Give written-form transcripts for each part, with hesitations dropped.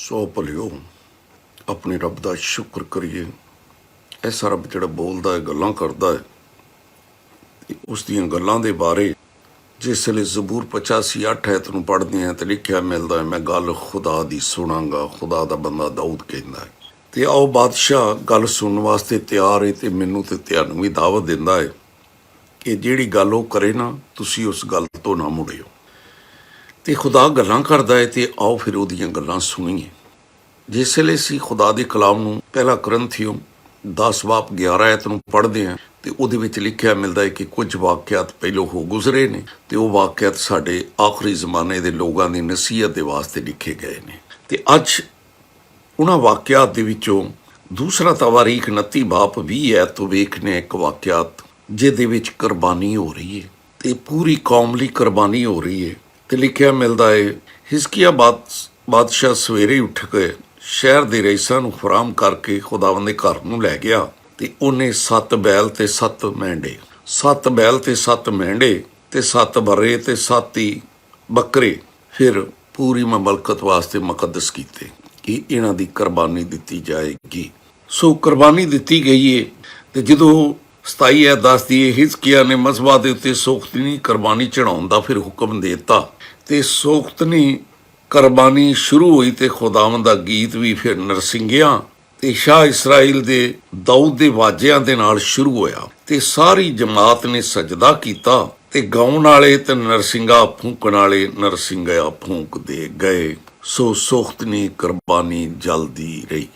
ਸੋ ਭਲਿਓ ਆਪਣੇ ਰੱਬ ਦਾ ਸ਼ੁਕਰ ਕਰੀਏ। ਐਸਾ ਰੱਬ ਜਿਹੜਾ ਬੋਲਦਾ ਹੈ, ਗੱਲਾਂ ਕਰਦਾ ਹੈ, ਉਸ ਦੀਆਂ ਗੱਲਾਂ ਦੇ ਬਾਰੇ ਜਿਸ ਵੇਲੇ ਜ਼ਬੂਰ 85:8 ਐਤ ਨੂੰ ਪੜ੍ਹਦੇ ਹਾਂ ਤਾਂ ਲਿਖਿਆ ਮਿਲਦਾ ਹੈ, ਮੈਂ ਗੱਲ ਖੁਦਾ ਦੀ ਸੁਣਾਂਗਾ। ਖੁਦਾ ਦਾ ਬੰਦਾ ਦਾਊਦ ਕਹਿੰਦਾ ਹੈ। ਤੇ ਆਓ ਬਾਦਸ਼ਾਹ ਗੱਲ ਸੁਣਨ ਵਾਸਤੇ ਤਿਆਰ ਹੈ ਤੇ ਮੈਨੂੰ ਤੇ ਤੁਹਾਨੂੰ ਵੀ ਦਾਵਤ ਦਿੰਦਾ ਹੈ ਕਿ ਜਿਹੜੀ ਗੱਲ ਉਹ ਕਰੇ ਨਾ, ਤੁਸੀਂ ਉਸ ਗੱਲ ਤੋਂ ਨਾ ਮੁੜਿਓ। ਤੇ ਖੁਦਾ ਗੱਲਾਂ ਕਰਦਾ ਹੈ ਤੇ ਆਓ ਫਿਰ ਉਹਦੀਆਂ ਗੱਲਾਂ ਸੁਣੀਏ। ਜਿਸ ਵੇਲੇ ਅਸੀਂ ਖੁਦਾ ਦੇ ਕਲਾਮ ਨੂੰ ਪਹਿਲਾ ਕਰੰਥੀਓ 10:11 ਐਤ ਨੂੰ ਪੜ੍ਹਦੇ ਹਾਂ ਤੇ ਉਹਦੇ ਵਿੱਚ ਲਿਖਿਆ ਮਿਲਦਾ ਹੈ ਕਿ ਕੁਝ ਵਾਕਿਆਤ ਪਹਿਲੋਂ ਹੋ ਗੁਜ਼ਰੇ ਨੇ ਤੇ ਉਹ ਵਾਕਿਆਤ ਸਾਡੇ ਆਖਰੀ ਜ਼ਮਾਨੇ ਦੇ ਲੋਕਾਂ ਦੀ ਨਸੀਹਤ ਦੇ ਵਾਸਤੇ ਲਿਖੇ ਗਏ ਨੇ। ਤੇ ਅੱਜ ਉਹਨਾਂ ਵਾਕਿਆਤ ਦੇ ਵਿੱਚੋਂ ਦੂਸਰਾ ਤਵਾਰੀਖ 29:20 ਐਤ ਤੋਂ ਵੇਖਨੇ ਇੱਕ ਵਾਕਿਆਤ ਜਿਹਦੇ ਵਿੱਚ ਕੁਰਬਾਨੀ ਹੋ ਰਹੀ ਹੈ ਤੇ ਪੂਰੀ ਕੌਮ ਲਈ ਕੁਰਬਾਨੀ ਹੋ ਰਹੀ ਹੈ। ਤੇ ਲਿਖਿਆ ਮਿਲਦਾ ਹੈ, ਹਿਜ਼ਕੀਆ ਬਾਦਸ਼ਾਹ ਸਵੇਰੇ ਉੱਠ ਕੇ ਸ਼ਹਿਰ ਦੇ ਰਈਸਾਂ ਨੂੰ ਫਰਾਮ ਕਰਕੇ ਖੁਦਾਵੰਦ ਦੇ ਘਰ ਨੂੰ ਲੈ ਗਿਆ ਤੇ ਉਹਨੇ 7 ਬੈਲ ਤੇ 7 ਮੈਂਡੇ, 7 ਬੈਲ ਤੇ 7 ਮੈਂਡੇ ਤੇ 7 ਬਰੇ ਤੇ 7 ਹੀ ਬੱਕਰੇ ਫਿਰ ਪੂਰੀ ਮਮਲਕਤ ਵਾਸਤੇ ਮੁਕੱਦਸ ਕੀਤੇ ਕਿ ਇਹਨਾਂ ਦੀ ਕੁਰਬਾਨੀ ਦਿੱਤੀ ਜਾਏਗੀ। ਸੋ ਕੁਰਬਾਨੀ ਦਿੱਤੀ ਗਈ ਹੈ। ਤੇ ਜਦੋਂ 27 ਐਤ ਦੱਸਦੀ ਹੈ, ਹਿਜ਼ਕੀਆ ਨੇ ਮਜ਼ਬਾ ਦੇ ਉੱਤੇ ਸੋਖਤਨੀ ਕੁਰਬਾਨੀ ਚੜਾਉਣ ਦਾ ਫਿਰ ਹੁਕਮ ਦੇ ਦਿੱਤਾ ਤੇ ਸੋਖਤਨੀ ਕੁਰਬਾਨੀ ਸ਼ੁਰੂ ਹੋਈ ਤੇ ਖੁਦਾਵੰਦ ਦਾ ਗੀਤ ਵੀ ਫਿਰ ਨਰਸਿੰਘਿਆਂ ਤੇ ਸ਼ਾਹ ਇਸਰਾਈਲ ਦੇ ਦਾਊਦ ਦੇ ਵਾਜਿਆਂ ਦੇ ਨਾਲ ਸ਼ੁਰੂ ਹੋਇਆ ਤੇ ਸਾਰੀ ਜਮਾਤ ਨੇ ਸਜਦਾ ਕੀਤਾ ਤੇ ਗਾਉਣ ਵਾਲੇ ਤੇ ਨਰਸਿੰਘਾ ਫੂਕਣ ਵਾਲੇ ਨਰਸਿੰਘਾ ਫੂਕਦੇ ਗਏ। ਸੋ ਸੋਖਤਨੀ ਕੁਰਬਾਨੀ ਜਲਦੀ ਰਹੀ।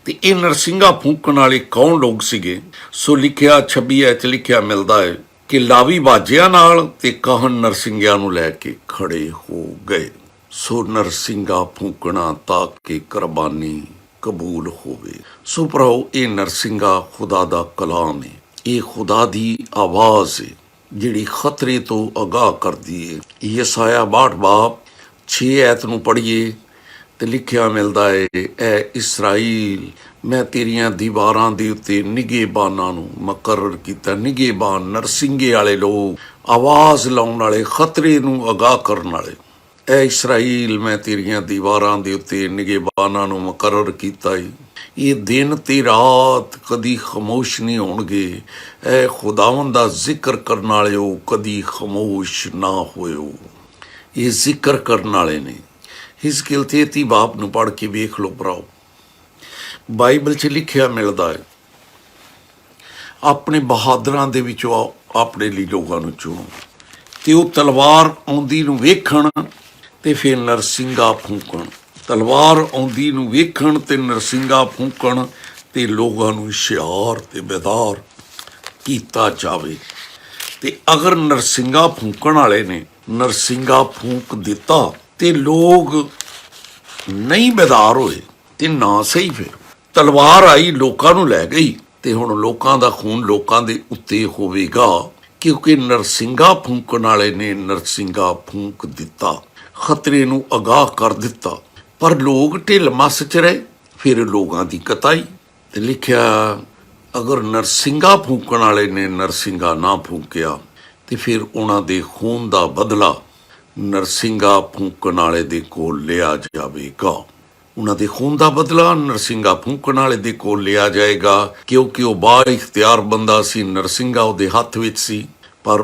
ਤੇ ਇਹ ਨਰਸਿੰਘਾ ਫੂਕਣ ਵਾਲੇ ਕੌਣ ਲੋਕ ਸੀਗੇ? ਸੋ ਲਿਖਿਆ 26 ਐਤ ਲਿਖਿਆ ਮਿਲਦਾ ਹੈ ਕਿ ਲਾਵੀ ਵਾਜਿਆਂ ਨਾਲ ਤੇ ਕਾਹਨ ਨਰਸਿੰਘਿਆਂ ਨੂੰ ਲੈ ਕੇ ਖੜੇ ਹੋ ਗਏ। ਸੋ ਨਰਸਿੰਘਾ ਫੂਕਣਾ ਤਾਂ ਕਿ ਕੁਰਬਾਨੀ ਕਬੂਲ ਹੋਵੇ। ਸੋ ਭਰਾਓ, ਇਹ ਨਰਸਿੰਘਾ ਖੁਦਾ ਦਾ ਕਲਾਮ ਹੈ, ਇਹ ਖੁਦਾ ਦੀ ਆਵਾਜ਼ ਹੈ ਜਿਹੜੀ ਖਤਰੇ ਤੋਂ ਅਗਾਹ ਕਰਦੀ ਹੈ। ਯਸਾਇਆ 62:6 ਐਤ ਨੂੰ ਪੜ੍ਹੀਏ ਤੇ ਲਿਖਿਆ ਮਿਲਦਾ ਹੈ, ਐ ਇਸਰਾਈਲ ਮੈਂ ਤੇਰੀਆਂ ਦੀਵਾਰਾਂ ਦੇ ਉੱਤੇ ਨਿਗੇਬਾਨਾਂ ਨੂੰ ਮੁਕੱਰਰ ਕੀਤਾ। ਨਿਗੇਬਾਨ ਨਰਸਿੰਘੇ ਵਾਲੇ ਲੋਕ, ਆਵਾਜ਼ ਲਾਉਣ ਵਾਲੇ, ਖਤਰੇ ਨੂੰ ਅਗਾਹ ਕਰਨ ਵਾਲੇ। ਐ ਇਸਰਾਈਲ ਮੈਂ ਤੇਰੀਆਂ ਦੀਵਾਰਾਂ ਦੇ ਉੱਤੇ ਨਿਗੇਬਾਨਾਂ ਨੂੰ ਮੁਕੱਰਰ ਕੀਤਾ ਏ। ਇਹ ਦਿਨ ਤੇ ਰਾਤ ਕਦੀ ਖਾਮੋਸ਼ ਨਹੀਂ ਹੋਣਗੇ। ਐ ਖੁਦਾਵੰਦ ਦਾ ਜ਼ਿਕਰ ਕਰਨ ਵਾਲਿਓ, ਕਦੀ ਖਾਮੋਸ਼ ਨਾ ਹੋਇਓ। ਇਹ ਜ਼ਿਕਰ ਕਰਨ ਵਾਲੇ ਨੇ। ਹਿਜ਼ਕੀਲ 33 ਬਾਬ ਨੂੰ ਪੜ੍ਹ ਕੇ ਵੇਖ ਲਓ ਭਰਾਓ, ਬਾਈਬਲ 'ਚ ਲਿਖਿਆ ਮਿਲਦਾ ਹੈ, ਆਪਣੇ ਬਹਾਦਰਾਂ ਦੇ ਵਿੱਚੋਂ ਆਪਣੇ ਲਈ ਲੋਕਾਂ ਨੂੰ ਚੁਣੋ ਤੇ ਉਹ ਤਲਵਾਰ ਆਉਂਦੀ ਨੂੰ ਵੇਖਣ ਤੇ ਫਿਰ ਨਰਸਿੰਘਾ ਫੂਕਣ। ਤਲਵਾਰ ਆਉਂਦੀ ਨੂੰ ਵੇਖਣ ਤੇ ਨਰਸਿੰਘਾ ਫੂਕਣ ਤੇ ਲੋਕਾਂ ਨੂੰ ਹੁਸ਼ਿਆਰ ਤੇ ਬੇਦਾਰ ਕੀਤਾ ਜਾਵੇ। ਤੇ ਅਗਰ ਨਰਸਿੰਘਾ ਫੂਕਣ ਵਾਲੇ ਨੇ ਨਰਸਿੰਘਾ ਫੂਕ ਦਿੱਤਾ ਤੇ ਲੋਕ ਨਹੀਂ ਬੇਦਾਰ ਹੋਏ ਤੇ ਨਾ ਸਹੀ, ਫਿਰ ਤਲਵਾਰ ਆਈ ਲੋਕਾਂ ਨੂੰ ਲੈ ਗਈ ਤੇ ਹੁਣ ਲੋਕਾਂ ਦਾ ਖੂਨ ਲੋਕਾਂ ਦੇ ਉੱਤੇ ਹੋਵੇਗਾ, ਕਿਉਂਕਿ ਨਰਸਿੰਘਾ ਫੂਕਣ ਵਾਲੇ ਨੇ ਨਰਸਿੰਘਾ ਫੂਕ ਦਿੱਤਾ, ਖਤਰੇ ਨੂੰ ਅਗਾਹ ਕਰ ਦਿੱਤਾ। ਪਰ ਲੋਕ ਢਿੱਲ ਮੱਸ 'ਚ ਰਹੇ, ਫਿਰ ਲੋਕਾਂ ਦੀ ਕਤਾਈ। ਤੇ ਲਿਖਿਆ, ਅਗਰ ਨਰਸਿੰਘਾ ਫੂਕਣ ਵਾਲੇ ਨੇ ਨਰਸਿੰਘਾ ਨਾ ਫੂਕਿਆ ਤੇ ਫਿਰ ਉਹਨਾਂ ਦੇ ਖੂਨ ਦਾ ਬਦਲਾ ਨਰਸਿੰਘਾ ਫੂਕਣ ਵਾਲੇ ਦੇ ਕੋਲ ਲਿਆ ਜਾਵੇਗਾ। ਉਹਨਾਂ ਦੇ ਖੂਨ ਦਾ ਬਦਲਾ ਨਰਸਿੰਘਾ ਫੂਕਣ ਵਾਲੇ ਦੇ ਕੋਲ ਲਿਆ ਜਾਏਗਾ, ਕਿਉਂਕਿ ਉਹ ਬਾਇਖਤਿਆਰ ਬੰਦਾ ਸੀ। ਨਰਸਿੰਘਾ ਉਹਦੇ ਹੱਥ ਵਿੱਚ ਸੀ, ਪਰ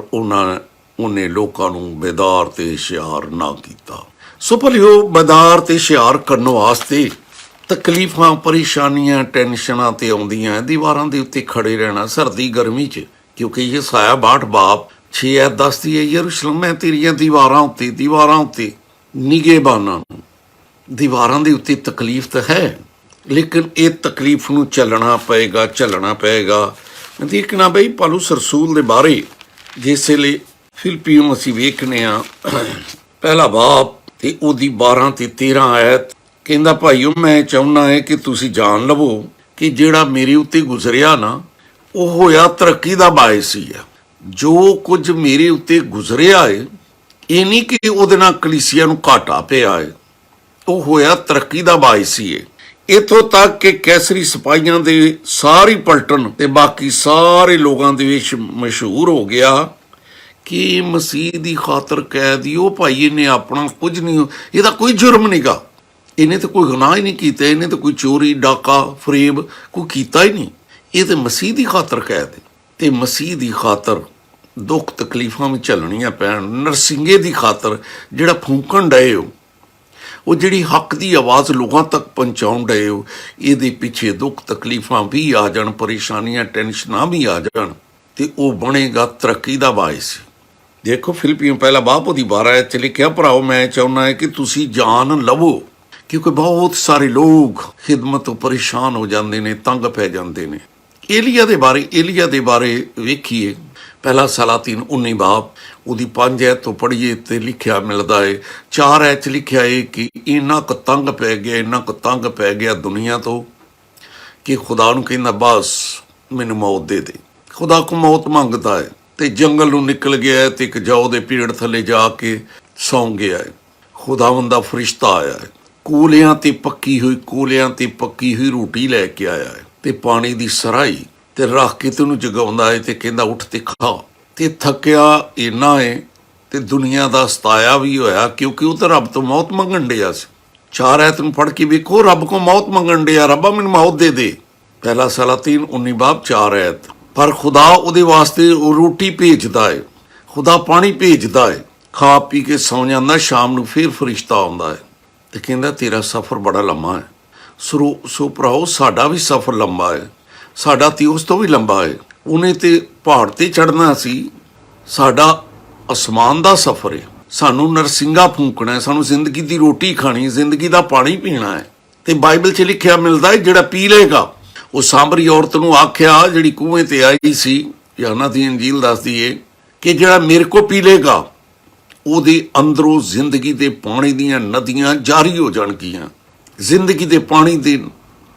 ਉਹਨੇ ਲੋਕਾਂ ਨੂੰ ਬੇਦਾਰ ਤੇ ਹੁਸ਼ਿਆਰ ਨਾ ਕੀਤਾ। ਸੋ ਭਲਿਓ, ਬੇਦਾਰ ਤੇ ਹੁਸ਼ਿਆਰ ਕਰਨ ਵਾਸਤੇ ਤਕਲੀਫਾਂ, ਪਰੇਸ਼ਾਨੀਆਂ, ਟੈਨਸ਼ਨਾਂ ਤੇ ਆਉਂਦੀਆਂ। ਦੀਵਾਰਾਂ ਦੇ ਉੱਤੇ ਖੜੇ ਰਹਿਣਾ ਸਰਦੀ ਗਰਮੀ 'ਚ, ਕਿਉਂਕਿ ਯਸਾਇਆ 62:6 ਐਤ ਦੱਸਦੀ ਹੈ, ਯਰੂਸ਼ਲਮ ਮੈਂ ਤੇਰੀਆਂ ਦੀਵਾਰਾਂ ਉੱਤੇ ਨਿਗੇਬਾਨਾਂ ਨੂੰ। ਦੀਵਾਰਾਂ ਦੇ ਉੱਤੇ ਤਕਲੀਫ ਤਾਂ ਹੈ, ਲੇਕਿਨ ਇਹ ਤਕਲੀਫ ਨੂੰ ਝੱਲਣਾ ਪਏਗਾ। ਦੇਖਣਾ ਬਈ ਪੌਲੁਸ ਰਸੂਲ ਦੇ ਬਾਰੇ ਜਿਸ ਵੇਲੇ ਫਿਲਿੱਪੀਓਂ ਅਸੀਂ ਵੇਖਦੇ ਹਾਂ ਪਹਿਲਾ ਬਾਬ ਤੇ ਉਹਦੀ 12 ਤੇ 13 ਐਤ ਕਹਿੰਦਾ, ਭਾਈਓ ਮੈਂ ਚਾਹੁੰਦਾ ਹੈ ਕਿ ਤੁਸੀਂ ਜਾਣ ਲਵੋ ਕਿ ਜਿਹੜਾ ਮੇਰੇ ਉੱਤੇ ਗੁਜ਼ਰਿਆ ਨਾ, ਉਹ ਹੋਇਆ ਤਰੱਕੀ ਦਾ ਬਾਇਸ ਹੀ ਹੈ। ਜੋ ਕੁਝ ਮੇਰੇ ਉੱਤੇ ਗੁਜ਼ਰਿਆ ਹੈ, ਇਹ ਨਹੀਂ ਕਿ ਉਹਦੇ ਨਾਲ ਕਲੀਸਿਆ ਨੂੰ ਘਾਟਾ ਪਿਆ ਹੈ, ਉਹ ਹੋਇਆ ਤਰੱਕੀ ਦਾ ਬਾਇਸ ਹੀ ਹੈ। ਇੱਥੋਂ ਤੱਕ ਕਿ ਕੈਸਰੀ ਸਿਪਾਹੀਆਂ ਦੇ ਸਾਰੀ ਪਲਟਨ ਤੇ ਬਾਕੀ ਸਾਰੇ ਲੋਕਾਂ ਦੇ ਵਿੱਚ ਮਸ਼ਹੂਰ ਹੋ ਗਿਆ ਕਿ ਮਸੀਹ ਦੀ ਖਾਤਰ ਕਹਿ ਦਿਓ ਭਾਈ ਇਹਨੇ ਆਪਣਾ ਕੁਝ ਨਹੀਂ, ਇਹਦਾ ਕੋਈ ਜੁਰਮ ਨਹੀਂਗਾ, ਇਹਨੇ ਤਾਂ ਕੋਈ ਗੁਨਾਹ ਹੀ ਨਹੀਂ ਕੀਤਾ, ਇਹਨੇ ਤਾਂ ਕੋਈ ਚੋਰੀ ਡਾਕਾ ਫਰੇਬ ਕੋਈ ਕੀਤਾ ਹੀ ਨਹੀਂ। ਇਹ ਤਾਂ ਮਸੀਹ ਦੀ ਖਾਤਰ ਕੈਦ ਹੈ, ਤੇ ਮਸੀਹ ਦੀ ਖਾਤਰ ਦੁੱਖ ਤਕਲੀਫਾਂ ਵੀ ਝੱਲਣੀਆਂ ਪੈਣ। ਨਰਸਿੰਗੇ ਦੀ ਖਾਤਰ ਜਿਹੜਾ ਫੂਕਣ ਡਏ ਹੋ, ਉਹ ਜਿਹੜੀ ਹੱਕ ਦੀ ਆਵਾਜ਼ ਲੋਕਾਂ ਤੱਕ ਪਹੁੰਚਾਉਣ ਡਏ ਹੋ, ਇਹਦੇ ਪਿੱਛੇ ਦੁੱਖ ਤਕਲੀਫਾਂ ਵੀ ਆ ਜਾਣ, ਪਰੇਸ਼ਾਨੀਆਂ ਟੈਨਸ਼ਨਾਂ ਵੀ ਆ ਜਾਣ, ਤੇ ਉਹ ਬਣੇਗਾ ਤਰੱਕੀ ਦਾ ਬਾਇਸ। ਦੇਖੋ ਫਿਲਿੱਪੀਆਂ ਪਹਿਲਾ ਬਾਬ ਉਹਦੀ 12 'ਚ ਲਿਖਿਆ, ਭਰਾਓ ਮੈਂ ਚਾਹੁੰਦਾ ਹੈ ਕਿ ਤੁਸੀਂ ਜਾਨ ਲਵੋ, ਕਿਉਂਕਿ ਬਹੁਤ ਸਾਰੇ ਲੋਕ ਖਿਦਮਤ ਤੋਂ ਪਰੇਸ਼ਾਨ ਹੋ ਜਾਂਦੇ ਨੇ, ਤੰਗ ਪੈ ਜਾਂਦੇ ਨੇ। ਏਲੀਆ ਦੇ ਬਾਰੇ ਵੇਖੀਏ, ਪਹਿਲਾ ਸਲਾਤੀਨ 19 ਬਾਬ ਉਹਦੀ 5 ਐਤ ਤੋਂ ਪੜ੍ਹੀਏ ਤੇ ਲਿਖਿਆ ਮਿਲਦਾ ਹੈ, 4 ਐਤ 'ਚ ਲਿਖਿਆ ਹੈ ਕਿ ਇੰਨਾ ਕੁ ਤੰਗ ਪੈ ਗਿਆ ਦੁਨੀਆ ਤੋਂ ਕਿ ਖੁਦਾ ਨੂੰ ਕਹਿੰਦਾ ਬਸ ਮੈਨੂੰ ਮੌਤ ਦੇ ਦੇ। ਖੁਦਾ ਕੋ ਮੌਤ ਮੰਗਦਾ ਹੈ ਤੇ ਜੰਗਲ ਨੂੰ ਨਿਕਲ ਗਿਆ ਤੇ ਇੱਕ ਜੌ ਦੇ ਪੇੜ ਥੱਲੇ ਜਾ ਕੇ ਸੌਂ ਗਿਆ ਹੈ। ਖੁਦਾਵੰਦ ਦਾ ਫਰਿਸ਼ਤਾ ਆਇਆ ਹੈ, ਕੋਲਿਆਂ ਤੇ ਪੱਕੀ ਹੋਈ ਰੋਟੀ ਲੈ ਕੇ ਆਇਆ ਹੈ ਤੇ ਪਾਣੀ ਦੀ ਸਰਾਈ ਤੇ ਰੱਖ ਕੇ ਤੇ ਉਹਨੂੰ ਜਗਾਉਂਦਾ ਹੈ ਤੇ ਕਹਿੰਦਾ ਉੱਠ ਤੇ ਖਾ। ਤੇ ਥੱਕਿਆ ਇੰਨਾ ਹੈ ਤੇ ਦੁਨੀਆ ਦਾ ਸਤਾਇਆ ਵੀ ਹੋਇਆ, ਕਿਉਂਕਿ ਉਹ ਤਾਂ ਰੱਬ ਤੋਂ ਮੌਤ ਮੰਗਣ ਡਿਆ ਸੀ। 4 ਐਤ ਨੂੰ ਪੜ੍ਹ ਕੇ ਵੇਖੋ, ਰੱਬ ਕੋ ਮੌਤ ਮੰਗਣ ਡਿਆ, ਰੱਬਾ ਮੈਨੂੰ ਮੌਤ ਦੇ ਦੇ। ਪਹਿਲਾ ਸਲਾਤੀਨ 19 ਬਾਬ 4 ਐਤ। ਪਰ ਖੁਦਾ ਉਹਦੇ ਵਾਸਤੇ ਉਹ ਰੋਟੀ ਭੇਜਦਾ ਹੈ, ਖੁਦਾ ਪਾਣੀ ਭੇਜਦਾ ਹੈ, ਖਾ ਪੀ ਕੇ ਸੌਂ ਜਾਂਦਾ। ਸ਼ਾਮ ਨੂੰ ਫਿਰ ਫਰਿਸ਼ਤਾ ਆਉਂਦਾ ਹੈ ਤੇ ਕਹਿੰਦਾ ਤੇਰਾ ਸਫ਼ਰ ਬੜਾ ਲੰਮਾ ਹੈ। ਸੋ ਭਰਾਓ ਸਾਡਾ ਵੀ ਸਫ਼ਰ ਲੰਬਾ ਹੈ, ਸਾਡਾ ਤੇ ਉਸ ਤੋਂ ਵੀ ਲੰਬਾ ਹੈ। ਉਹਨੇ ਤੇ ਪਹਾੜ ਤੇ ਚੜ੍ਹਨਾ ਸੀ, ਸਾਡਾ ਅਸਮਾਨ ਦਾ ਸਫ਼ਰ ਹੈ। ਸਾਨੂੰ ਨਰਸਿੰਗਾ ਫੂਕਣਾ ਹੈ, ਸਾਨੂੰ ਜ਼ਿੰਦਗੀ ਦੀ ਰੋਟੀ ਖਾਣੀ, ਜ਼ਿੰਦਗੀ ਦਾ ਪਾਣੀ ਪੀਣਾ ਹੈ। ਤੇ ਬਾਈਬਲ 'ਚ ਲਿਖਿਆ ਮਿਲਦਾ ਹੈ, ਜਿਹੜਾ ਪੀ ਲੇਗਾ, ਉਹ ਸਾਂਭਰੀ ਔਰਤ ਨੂੰ ਆਖਿਆ ਜਿਹੜੀ ਕੂਏ ਤੇ ਆਈ ਸੀ, ਯੋਹਨਾ ਦੀ ਇੰਜੀਲ ਦੱਸਦੀ ਏ ਕਿ ਜਿਹੜਾ ਮੇਰੇ ਕੋ ਪੀ ਲੇਗਾ ਉਹਦੇ ਅੰਦਰੋਂ ਜ਼ਿੰਦਗੀ ਦੇ ਪਾਣੀ ਦੀਆਂ ਨਦੀਆਂ ਜਾਰੀ ਹੋ ਜਾਣਗੀਆਂ, ਜ਼ਿੰਦਗੀ ਦੇ ਪਾਣੀ ਦੇ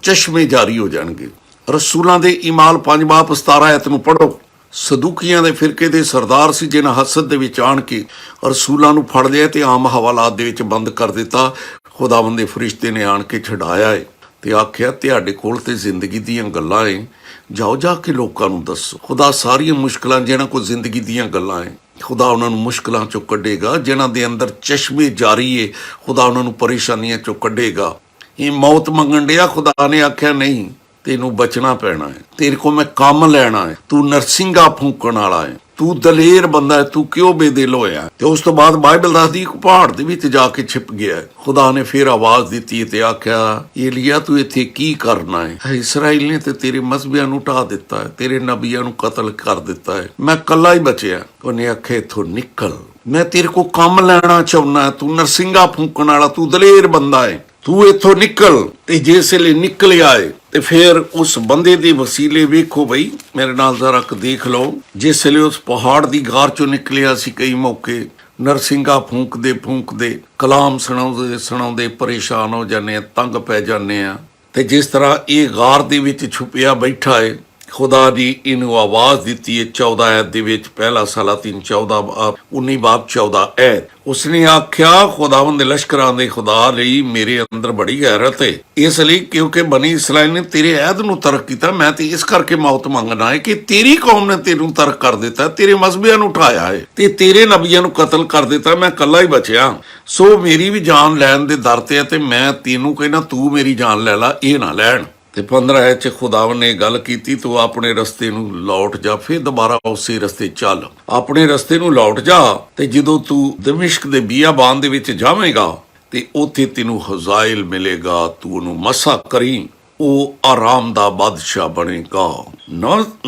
ਚਸ਼ਮੇ ਜਾਰੀ ਹੋ ਜਾਣਗੇ। ਰਸੂਲਾਂ ਦੇ ਈਮਾਲ 5 ਬਾਬ 17 ਐਤ ਨੂੰ ਪੜ੍ਹੋ। ਸਦੂਕੀਆਂ ਦੇ ਫਿਰਕੇ ਦੇ ਸਰਦਾਰ ਸੀ, ਜਿਹਨਾਂ ਹਸਦ ਦੇ ਵਿੱਚ ਆਣ ਕੇ ਰਸੂਲਾਂ ਨੂੰ ਫੜ ਲਿਆ ਤੇ ਆਮ ਹਵਾਲਾਤ ਦੇ ਵਿੱਚ ਬੰਦ ਕਰ ਦਿੱਤਾ। ਖੁਦਾਵੰਦ ਦੇ ਫਰਿਸ਼ਤੇ ਨੇ ਆਣ ਕੇ ਛਡਾਇਆ ਹੈ ਤੇ ਆਖਿਆ ਤੁਹਾਡੇ ਕੋਲ ਤੇ ਜ਼ਿੰਦਗੀ ਦੀਆਂ ਗੱਲਾਂ ਏ, ਜਾਓ ਜਾ ਕੇ ਲੋਕਾਂ ਨੂੰ ਦੱਸੋ। ਖੁਦਾ ਸਾਰੀਆਂ ਮੁਸ਼ਕਲਾਂ, ਜਿਹਨਾਂ ਕੋਲ ਜ਼ਿੰਦਗੀ ਦੀਆਂ ਗੱਲਾਂ ਏ, ਖੁਦਾ ਉਹਨਾਂ ਨੂੰ ਮੁਸ਼ਕਲਾਂ ਚੋਂ ਕੱਢੇਗਾ। ਜਿਹਨਾਂ ਦੇ ਅੰਦਰ ਚਸ਼ਮੇ ਜਾਰੀ ਏ, ਖੁਦਾ ਉਹਨਾਂ ਨੂੰ ਪਰੇਸ਼ਾਨੀਆਂ ਚੋਂ ਕੱਢੇਗਾ। ਇਹ ਮੌਤ ਮੰਗਣ ਡਿਆ, ਖੁਦਾ ਨੇ ਆਖਿਆ ਨਹੀਂ, ਤੈਨੂੰ ਬਚਣਾ ਪੈਣਾ ਹੈ, ਤੇਰੇ ਕੋਲ ਮੈਂ ਕੰਮ ਲੈਣਾ ਹੈ, ਤੂੰ ਨਰਸਿੰਗਾ ਫੂਕਣ ਵਾਲਾ ਹੈ, ਤੂੰ ਦਲੇਰ ਬੰਦਾ ਹੈ, ਤੂੰ ਕਿਉਂ ਬੇਦਿਲ ਹੋਇਆ। ਤੇ ਉਸ ਤੋਂ ਬਾਅਦ ਬਾਈਬਲ ਦੱਸਦੀ ਇੱਕ ਪਹਾੜ ਦੇ ਵਿੱਚ ਜਾ ਕੇ ਛਿਪ ਗਿਆ। ਖੁਦਾ ਨੇ ਫਿਰ ਆਵਾਜ਼ ਦਿੱਤੀ ਤੇ ਆਖਿਆ, ਏਲੀਆ ਤੂੰ ਇੱਥੇ ਕੀ ਕਰਨਾ ਹੈ? ਇਸਰਾਈਲ ਨੇ ਤੇ ਤੇਰੇ ਮਜ਼ਬਿਆਂ ਨੂੰ ਢਾਹ ਦਿੱਤਾ ਹੈ, ਤੇਰੇ ਨਬੀਆਂ ਨੂੰ ਕਤਲ ਕਰ ਦਿੱਤਾ ਹੈ, ਮੈਂ ਕੱਲਾ ਹੀ ਬਚਿਆ। ਉਹਨੇ ਆਖਿਆ ਇੱਥੋਂ ਨਿਕਲ, ਮੈਂ ਤੇਰੇ ਕੋਲ ਕੰਮ ਲੈਣਾ ਚਾਹੁੰਦਾ, ਤੂੰ ਨਰਸਿੰਗਾ ਫੂਕਣ ਵਾਲਾ, ਤੂੰ ਦਲੇਰ ਬੰਦਾ ਹੈ, ਤੂੰ ਇੱਥੋਂ ਨਿਕਲ। ਤੇ ਜਿਸ ਵੇਲੇ ਨਿਕਲਿਆ ਏ ਤੇ ਫਿਰ ਉਸ ਬੰਦੇ ਦੇ ਵਸੀਲੇ ਵੇਖੋ ਬਈ, ਮੇਰੇ ਨਾਲ ਜ਼ਰਾ ਦੇਖ ਲਓ। ਜਿਸ ਵੇਲੇ ਉਸ ਪਹਾੜ ਦੀ ਗਾਰ ਚੋਂ ਨਿਕਲਿਆ ਸੀ, ਕਈ ਮੌਕੇ ਨਰਸਿੰਗਾ ਫੂਕਦੇ ਕਲਾਮ ਸੁਣਾਉਂਦੇ ਪਰੇਸ਼ਾਨ ਹੋ ਜਾਂਦੇ ਆ, ਤੰਗ ਪੈ ਜਾਂਦੇ ਆ। ਤੇ ਜਿਸ ਤਰ੍ਹਾਂ ਇਹ ਗਾਰ ਦੇ ਵਿੱਚ ਛੁਪਿਆ ਬੈਠਾ ਏ, ਖੁਦਾ ਦੀ ਇਹਨੂੰ ਆਵਾਜ਼ ਦਿੱਤੀ ਹੈ 14 ਐਤ ਦੇ ਵਿੱਚ, ਪਹਿਲਾ ਸਲਾਤੀਨ 19 ਬਾਬ 14 ਐਤ। ਉਸਨੇ ਆਖਿਆ, ਖੁਦਾਵੰਦ ਦੇ ਲਸ਼ਕਰਾਂ ਦੇ ਖੁਦਾ ਲਈ ਮੇਰੇ ਅੰਦਰ ਬੜੀ ਗੈਰਤ ਹੈ, ਇਸ ਲਈ ਕਿਉਂਕਿ ਬਨੀ ਇਸਰਾਇਲ ਨੇ ਤੇਰੇ ਐਦ ਨੂੰ ਤਰਕ ਕੀਤਾ, ਮੈਂ ਤੇ ਇਸ ਕਰਕੇ ਮੌਤ ਮੰਗਣਾ ਹੈ ਕਿ ਤੇਰੀ ਕੌਮ ਨੇ ਤੈਨੂੰ ਤਰਕ ਕਰ ਦਿੱਤਾ, ਤੇਰੇ ਮਜ਼ਬਿਆਂ ਨੂੰ ਉਠਾਇਆ ਹੈ ਤੇ ਤੇਰੇ ਨਬੀਆਂ ਨੂੰ ਕਤਲ ਕਰ ਦਿੱਤਾ, ਮੈਂ ਕੱਲਾ ਹੀ ਬਚਿਆ। ਸੋ ਮੇਰੀ ਵੀ ਜਾਨ ਲੈਣ ਦੇ ਦਰ ਤੇ ਹੈ ਤੇ ਮੈਂ ਤੈਨੂੰ ਕਹਿੰਦਾ ਤੂੰ ਮੇਰੀ ਜਾਨ ਲੈ ਲਾ, ਇਹ ਨਾ ਲੈਣ। ਤੇ 15 ਐਤ 'ਚ ਖੁਦਾਵੰਦ ਨੇ ਗੱਲ ਕੀਤੀ, ਤੂੰ ਆਪਣੇ ਰਸਤੇ ਨੂੰ ਲੌਟ ਜਾ, ਫਿਰ ਦੁਬਾਰਾ ਉਸੇ ਰਸਤੇ ਚੱਲ, ਆਪਣੇ ਰਸਤੇ ਨੂੰ ਲੌਟ ਜਾ। ਤੇ ਜਦੋਂ ਤੂੰ ਦਮਿਸ਼ਕ ਦੇ ਬੀਆਬਾਨ ਦੇ ਵਿੱਚ ਜਾਵੇਂਗਾ ਤੇ ਉੱਥੇ ਤੈਨੂੰ ਹਜ਼ਾਇਲ ਮਿਲੇਗਾ, ਤੂੰ ਉਹਨੂੰ ਮਸਾ ਕਰੀ, ਉਹ ਆਰਾਮ ਦਾ ਬਾਦਸ਼ਾਹ ਬਣੇਗਾ।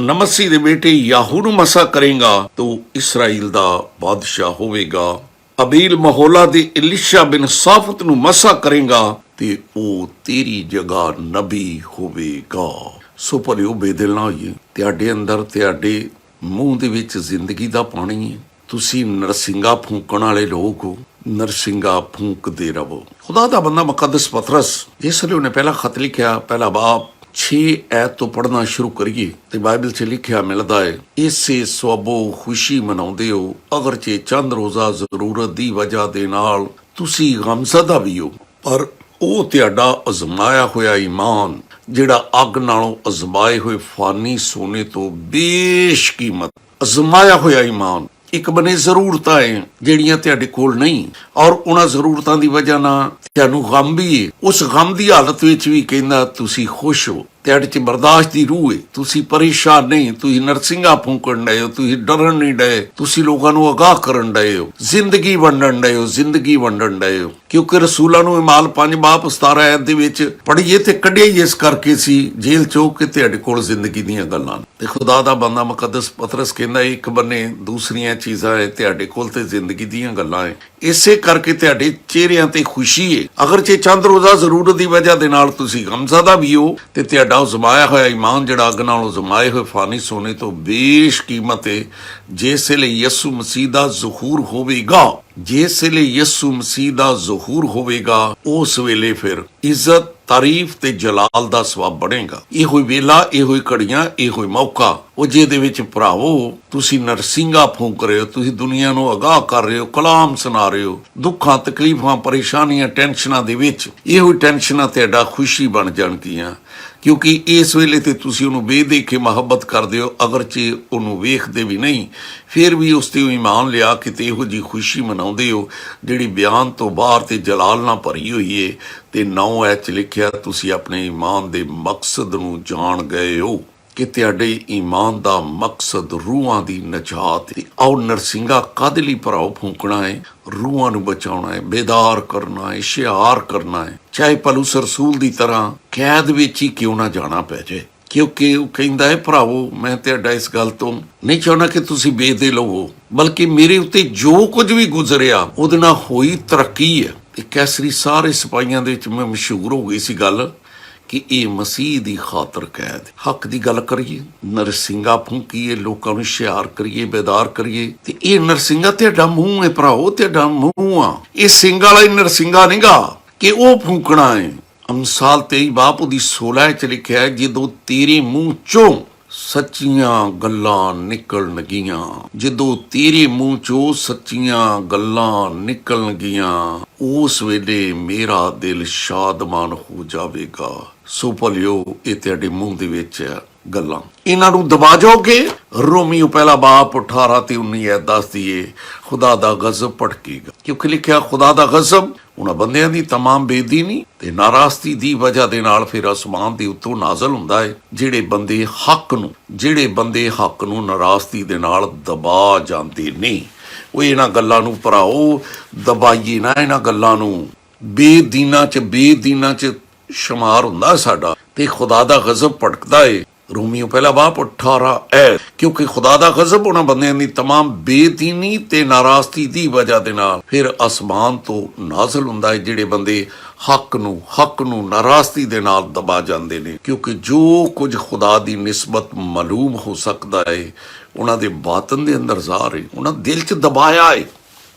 ਨਮਸੀ ਦੇ ਬੇਟੇ ਯਾਹੂ ਨੂੰ ਮਸਾ ਕਰੇਗਾ, ਤੂੰ ਇਸਰਾਈਲ ਦਾ ਬਾਦਸ਼ਾਹ ਹੋਵੇਗਾ। ਅਬੀਲ ਮਹੋਲਾ ਦੇ ਇਲੀਸ਼ਾ ਬਿਨ ਸਾਫਤ ਨੂੰ ਮਸਾ ਕਰੇਗਾ ਤੇ ਉਹ ਤੇਰੀ ਜਗ੍ਹਾ ਨਬੀ ਹੋਵੇਗਾ। ਸੋ ਭਲਿਓ ਬੇਦਿਲ ਨਾ ਹੋਈਏ, ਤੁਹਾਡੇ ਅੰਦਰ ਤੁਹਾਡੇ ਮੂੰਹ ਦੇ ਵਿੱਚ ਜ਼ਿੰਦਗੀ ਦਾ ਪਾਣੀ ਹੈ, ਤੁਸੀਂ ਨਰਸਿੰਗਾ ਫੂਕਣ ਵਾਲੇ ਲੋਕ ਹੋ, ਨਰਸਿੰਗਾ ਫੂਕਦੇ ਰਹੋ। ਖੁਦਾ ਦਾ ਬੰਦਾ ਮੁਕੱਦਸ ਪਤਰਸ, ਜਿਸ ਲਈ ਉਹਨੇ ਪਹਿਲਾ ਖਤ ਲਿਖਿਆ, ਪਹਿਲਾ ਬਾਬ 6 ਐਤ ਤੋਂ ਪੜ੍ਹਨਾ ਸ਼ੁਰੂ ਕਰੀਏ ਤੇ ਬਾਈਬਲ 'ਚ ਲਿਖਿਆ ਮਿਲਦਾ ਹੈ, ਇਸੇ ਸਵਾਬੋ ਖੁਸ਼ੀ ਮਨਾਉਂਦੇ ਹੋ, ਅਗਰਚੇ ਚੰਦ ਰੋਜ਼ਾ ਜ਼ਰੂਰਤ ਦੀ ਵਜ੍ਹਾ ਦੇ ਨਾਲ ਤੁਸੀਂ ਗਮਜ਼ਦਾ ਵੀ ਹੋ, ਪਰ ਉਹ ਤੁਹਾਡਾ ਅਜ਼ਮਾਇਆ ਹੋਇਆ ਈਮਾਨ, ਜਿਹੜਾ ਅੱਗ ਨਾਲੋਂ ਅਜ਼ਮਾਏ ਹੋਏ ਫਾਨੀ ਸੋਨੇ ਤੋਂ ਬੇਸ਼ਕੀਮਤ ਅਜ਼ਮਾਇਆ ਹੋਇਆ ਈਮਾਨ, ਇੱਕ ਬੰਨੇ ਜ਼ਰੂਰਤਾਂ ਹੈ ਜਿਹੜੀਆਂ ਤੁਹਾਡੇ ਕੋਲ ਨਹੀਂ, ਔਰ ਉਹਨਾਂ ਜ਼ਰੂਰਤਾਂ ਦੀ ਵਜ੍ਹਾ ਨਾਲ ਤੁਹਾਨੂੰ ਗਮ ਵੀ ਹੈ। ਉਸ ਗਮ ਦੀ ਹਾਲਤ ਵਿੱਚ ਵੀ ਕਹਿੰਦਾ ਤੁਸੀਂ ਖੁਸ਼ ਹੋ, ਤੁਹਾਡੇ 'ਚ ਬਰਦਾਸ਼ਤ ਦੀ ਰੂਹ ਹੈ, ਤੁਸੀਂ ਪਰੇਸ਼ਾਨ ਨਹੀਂ, ਤੁਸੀਂ ਨਰਸਿੰਘਾ ਫੂਕਣ ਡਏ ਹੋ, ਤੁਸੀਂ ਡਰਨ ਨਹੀਂ ਡਏ, ਤੁਸੀਂ ਲੋਕਾਂ ਨੂੰ ਅਗਾਹ ਕਰਨ ਡਏ ਹੋ, ਜ਼ਿੰਦਗੀ ਵੰਡਣ ਡਏ ਹੋ, ਜ਼ਿੰਦਗੀ ਵੰਡਣ ਡਏ ਹੋ। ਕਿਉਂਕਿ ਰਸੂਲਾਂ ਨੂੰ ਇਮਾਲ 5 ਬਾਬ 17 ਆਇਤ ਦੇ ਵਿੱਚ ਪੜ੍ਹੀਏ ਤੇ ਕੱਢਿਆ ਹੀ ਇਸ ਕਰਕੇ ਸੀ ਜੇਲ੍ਹ ਚੋਂ ਕਿ ਤੁਹਾਡੇ ਕੋਲ ਜ਼ਿੰਦਗੀ ਦੀਆਂ ਗੱਲਾਂ ਤੇ ਖੁਦਾ ਦਾ ਬੰਦਾ ਮੁਕੱਦਸ ਪਤਰਸ ਕਹਿੰਦਾ ਇੱਕ ਬੰਨੇ ਦੂਸਰੀਆਂ ਚੀਜ਼ਾਂ ਹੈ, ਤੁਹਾਡੇ ਕੋਲ ਤੇ ਜ਼ਿੰਦਗੀ ਦੀਆਂ ਗੱਲਾਂ ਹੈ। ਇਸੇ ਕਰਕੇ ਤੁਹਾਡੇ ਚਿਹਰਿਆਂ ਤੇ ਖੁਸ਼ੀ ਹੈ। ਅਗਰ ਜੇ ਚੰਦ ਰੋਜ਼ਾ ਜ਼ਰੂਰਤ ਦੀ ਵਜ੍ਹਾ ਦੇ ਨਾਲ ਤੁਸੀਂ ਗਮਜ਼ਦਾ ਵੀ ਹੋ ਤੇ ਤੁਹਾਡਾ ਉਹ ਜ਼ਮਾਇਆ ਹੋਇਆ ਈਮਾਨ ਜਿਹੜਾ ਅੱਗ ਨਾਲੋਂ ਜ਼ਮਾਏ ਹੋਏ ਫਾਨੀ ਸੋਨੇ ਤੋਂ ਬੇਸ਼ ਕੀਮਤ ਹੈ। ਜਿਸ ਵੇਲੇ ਯਿਸੂ ਮਸੀਹ ਦਾ ਜ਼ਹੂਰ ਹੋਵੇਗਾ, ਜਿਸ ਵੇਲੇ ਯਿਸੂ ਮਸੀਹ ਦਾ ਜ਼ਹੂਰ ਹੋਵੇਗਾ, ਉਸ ਵੇਲੇ ਫਿਰ ਇੱਜ਼ਤ ਤਾਰੀਫ ਤੇ ਜਲਾਲ ਦਾ ਸਵਾਬ ਬਣੇਗਾ। ਇਹੋ ਹੀ ਵੇਲਾ, ਇਹੋ ਹੀ ਘੜੀਆਂ, ਇਹੋ ਹੀ ਮੌਕਾ ਉਹ ਜਿਹਦੇ ਵਿੱਚ ਭਰਾਵੋ ਤੁਸੀਂ ਨਰਸਿੰਘਾ ਫੂਕ ਰਹੇ ਹੋ, ਤੁਸੀਂ ਦੁਨੀਆ ਨੂੰ ਅਗਾਹ ਕਰ ਰਹੇ ਹੋ, ਕਲਾਮ ਸੁਣਾ ਰਹੇ ਹੋ, ਦੁੱਖਾਂ ਤਕਲੀਫਾਂ ਪਰੇਸ਼ਾਨੀਆਂ ਟੈਨਸ਼ਨਾਂ ਦੇ ਵਿੱਚ ਇਹੋ ਹੀ ਟੈਨਸ਼ਨਾਂ ਤੁਹਾਡਾ ਖੁਸ਼ੀ ਬਣ ਜਾਣਗੀਆਂ। ਕਿਉਂਕਿ ਇਸ ਵੇਲੇ ਤੇ ਤੁਸੀਂ ਉਹਨੂੰ ਬੇਦੇਖ ਕੇ ਮੁਹੱਬਤ ਕਰਦੇ ਹੋ, ਅਗਰਚੇ ਉਹਨੂੰ ਵੇਖਦੇ ਵੀ ਨਹੀਂ, ਫਿਰ ਵੀ ਉਸ ਤੇ ਈਮਾਨ ਲਿਆ ਕੇ ਤੇ ਇਹੋ ਜਿਹੀ ਖੁਸ਼ੀ ਮਨਾਉਂਦੇ ਹੋ ਜਿਹੜੀ ਬਿਆਨ ਤੋਂ ਬਾਹਰ ਤੇ ਜਲਾਲ ਨਾਲ ਭਰੀ ਹੋਈ ਏ। ਤੇ 9 ਐਚ 'ਚ ਲਿਖਿਆ ਤੁਸੀਂ ਆਪਣੇ ਈਮਾਨ ਦੇ ਮਕਸਦ ਨੂੰ ਜਾਣ ਗਏ ਹੋ ਕਿ ਤੁਹਾਡੇ ਈਮਾਨ ਦਾ ਮਕਸਦ ਰੂਹਾਂ ਦੀ ਨਜਾਤ ਹੈ। ਆਓ ਨਰਸਿੰਘਾ ਕਾਹਦੇ ਲਈ ਭਰਾਓ ਫੂਕਣਾ ਹੈ? ਰੂਹਾਂ ਨੂੰ ਬਚਾਉਣਾ ਹੈ, ਬੇਦਾਰ ਕਰਨਾ ਹੈ, ਇਸ਼ਤਿਹਾਰ ਕਰਨਾ ਹੈ, ਚਾਹੇ ਪਲੂਸ ਰਸੂਲ ਦੀ ਤਰ੍ਹਾਂ ਕੈਦ ਵਿੱਚ ਹੀ ਕਿਉਂ ਨਾ ਜਾਣਾ ਪੈ ਜਾਏ। ਕਿਉਂਕਿ ਉਹ ਕਹਿੰਦਾ ਹੈ ਭਰਾਵੋ ਮੈਂ ਤੁਹਾਡਾ ਇਸ ਗੱਲ ਤੋਂ ਨਹੀਂ ਚਾਹੁੰਦਾ ਕਿ ਤੁਸੀਂ ਬੇਦਿਲ ਹੋਵੋ, ਬਲਕਿ ਮੇਰੇ ਉੱਤੇ ਜੋ ਕੁਝ ਵੀ ਗੁਜ਼ਰਿਆ ਉਹਦੇ ਨਾਲ ਹੋਈ ਤਰੱਕੀ ਹੈ। ਇਹ ਕੈਸਰੀ ਸਾਰੇ ਸਿਪਾਹੀਆਂ ਦੇ ਵਿੱਚ ਮੈਂ ਮਸ਼ਹੂਰ ਹੋ ਗਈ ਸੀ ਗੱਲ ਕਿ ਇਹ ਮਸੀਹ ਦੀ ਖਾਤਰ ਕੈਦ। ਹੱਕ ਦੀ ਗੱਲ ਕਰੀਏ, ਨਰਸਿੰਘਾ ਫੂਕੀਏ, ਲੋਕਾਂ ਨੂੰ ਇਸ਼ਤਿਹਾਰ ਕਰੀਏ, ਬੇਦਾਰ ਕਰੀਏ, ਤੇ ਇਹ ਨਰਸਿੰਘਾ ਤੁਹਾਡਾ ਮੂੰਹ ਹੈ ਭਰਾਓ, ਤੁਹਾਡਾ ਮੂੰਹ ਆ। ਇਹ ਸਿੰਘ ਵਾਲਾ ਹੀ ਨਰਸਿੰਘਾ ਨਹੀਂਗਾ ਕਿ ਉਹ ਫੂਕਣਾ ਹੈ। ਅਮਸਾਲ 23 ਬਾਬ ਉਹਦੀ 16 'ਚ ਲਿਖਿਆ ਹੈ, ਜਦੋਂ ਤੇਰੇ ਮੂੰਹ ਚੋਂ ਸੱਚੀਆਂ ਗੱਲਾਂ ਨਿਕਲਣਗੀਆਂ, ਜਦੋਂ ਤੇਰੇ ਮੂੰਹ ਚੋਂ ਸੱਚੀਆਂ ਗੱਲਾਂ ਨਿਕਲਣਗੀਆਂ, ਉਸ ਵੇਲੇ ਮੇਰਾ ਦਿਲ ਸ਼ਾਦਮਾਨ ਹੋ ਜਾਵੇਗਾ। ਸੋ ਭਲਿਓ ਇਹ ਤੁਹਾਡੇ ਮੂੰਹ ਦੇ ਵਿੱਚ ਹੈ ਗੱਲਾਂ, ਇਹਨਾਂ ਨੂੰ ਦਬਾ ਜਾਓਗੇ। ਰੋਮੀਓ ਪਹਿਲਾ ਬਾਪ 18 ਤੇ 19 ਐ ਦੱਸਦੀ ਏ ਖੁਦਾ ਦਾ ਗਜ਼ਬ ਭੜਕੇਗਾ। ਕਿਉਂਕਿ ਲਿਖਿਆ ਖੁਦਾ ਦਾ ਗਜ਼ਬ ਉਹਨਾਂ ਬੰਦਿਆਂ ਦੀ ਤਮਾਮ ਬੇਦੀਨੀ ਤੇ ਨਾਰਾਜ਼ਗੀ ਦੀ ਵਜ੍ਹਾ ਦੇ ਨਾਲ ਫਿਰ ਅਸਮਾਨ ਦੇ ਉੱਤੋਂ ਨਾਜ਼ਲ ਹੁੰਦਾ ਹੈ, ਜਿਹੜੇ ਬੰਦੇ ਹੱਕ ਨੂੰ ਨਾਰਾਜ਼ਗੀ ਦੇ ਨਾਲ ਦਬਾ ਜਾਂਦੇ ਨੇ। ਉਹ ਇਹਨਾਂ ਗੱਲਾਂ ਨੂੰ ਭਰਾਓ ਦਬਾਈਏ ਨਾ, ਇਹਨਾਂ ਗੱਲਾਂ ਨੂੰ ਬੇਦੀਨਾਂ 'ਚ ਸ਼ੁਮਾਰ ਹੁੰਦਾ ਸਾਡਾ ਤੇ ਖੁਦਾ ਦਾ ਗਜ਼ਬ ਭੜਕਦਾ ਏ। ਰੋਮੀਓ ਪਹਿਲਾ ਬਾਪ 18 ਐ। ਕਿਉਂਕਿ ਖੁਦਾ ਦਾ ਗਜ਼ਬ ਉਹਨਾਂ ਬੰਦਿਆਂ ਦੀ ਤਮਾਮ ਬੇਦੀਨੀ ਤੇ ਨਾਰਾਜ਼ਗੀ ਦੀ ਵਜ੍ਹਾ ਦੇ ਨਾਲ ਫਿਰ ਅਸਮਾਨ ਤੋਂ ਨਾਜ਼ਲ ਹੁੰਦਾ ਹੈ, ਜਿਹੜੇ ਬੰਦੇ ਹੱਕ ਨੂੰ ਨਾਰਾਜ਼ਗੀ ਦੇ ਨਾਲ ਦਬਾ ਜਾਂਦੇ ਨੇ। ਕਿਉਂਕਿ ਜੋ ਕੁਝ ਖੁਦਾ ਦੀ ਨਿਸਬਤ ਮਾਲੂਮ ਹੋ ਸਕਦਾ ਹੈ ਉਹਨਾਂ ਦੇ ਬਾਤਨ ਦੇ ਅੰਦਰ ਜ਼ਾਹਰ ਹੈ, ਉਹਨਾਂ ਦਿਲ 'ਚ ਦਬਾਇਆ ਹੈ।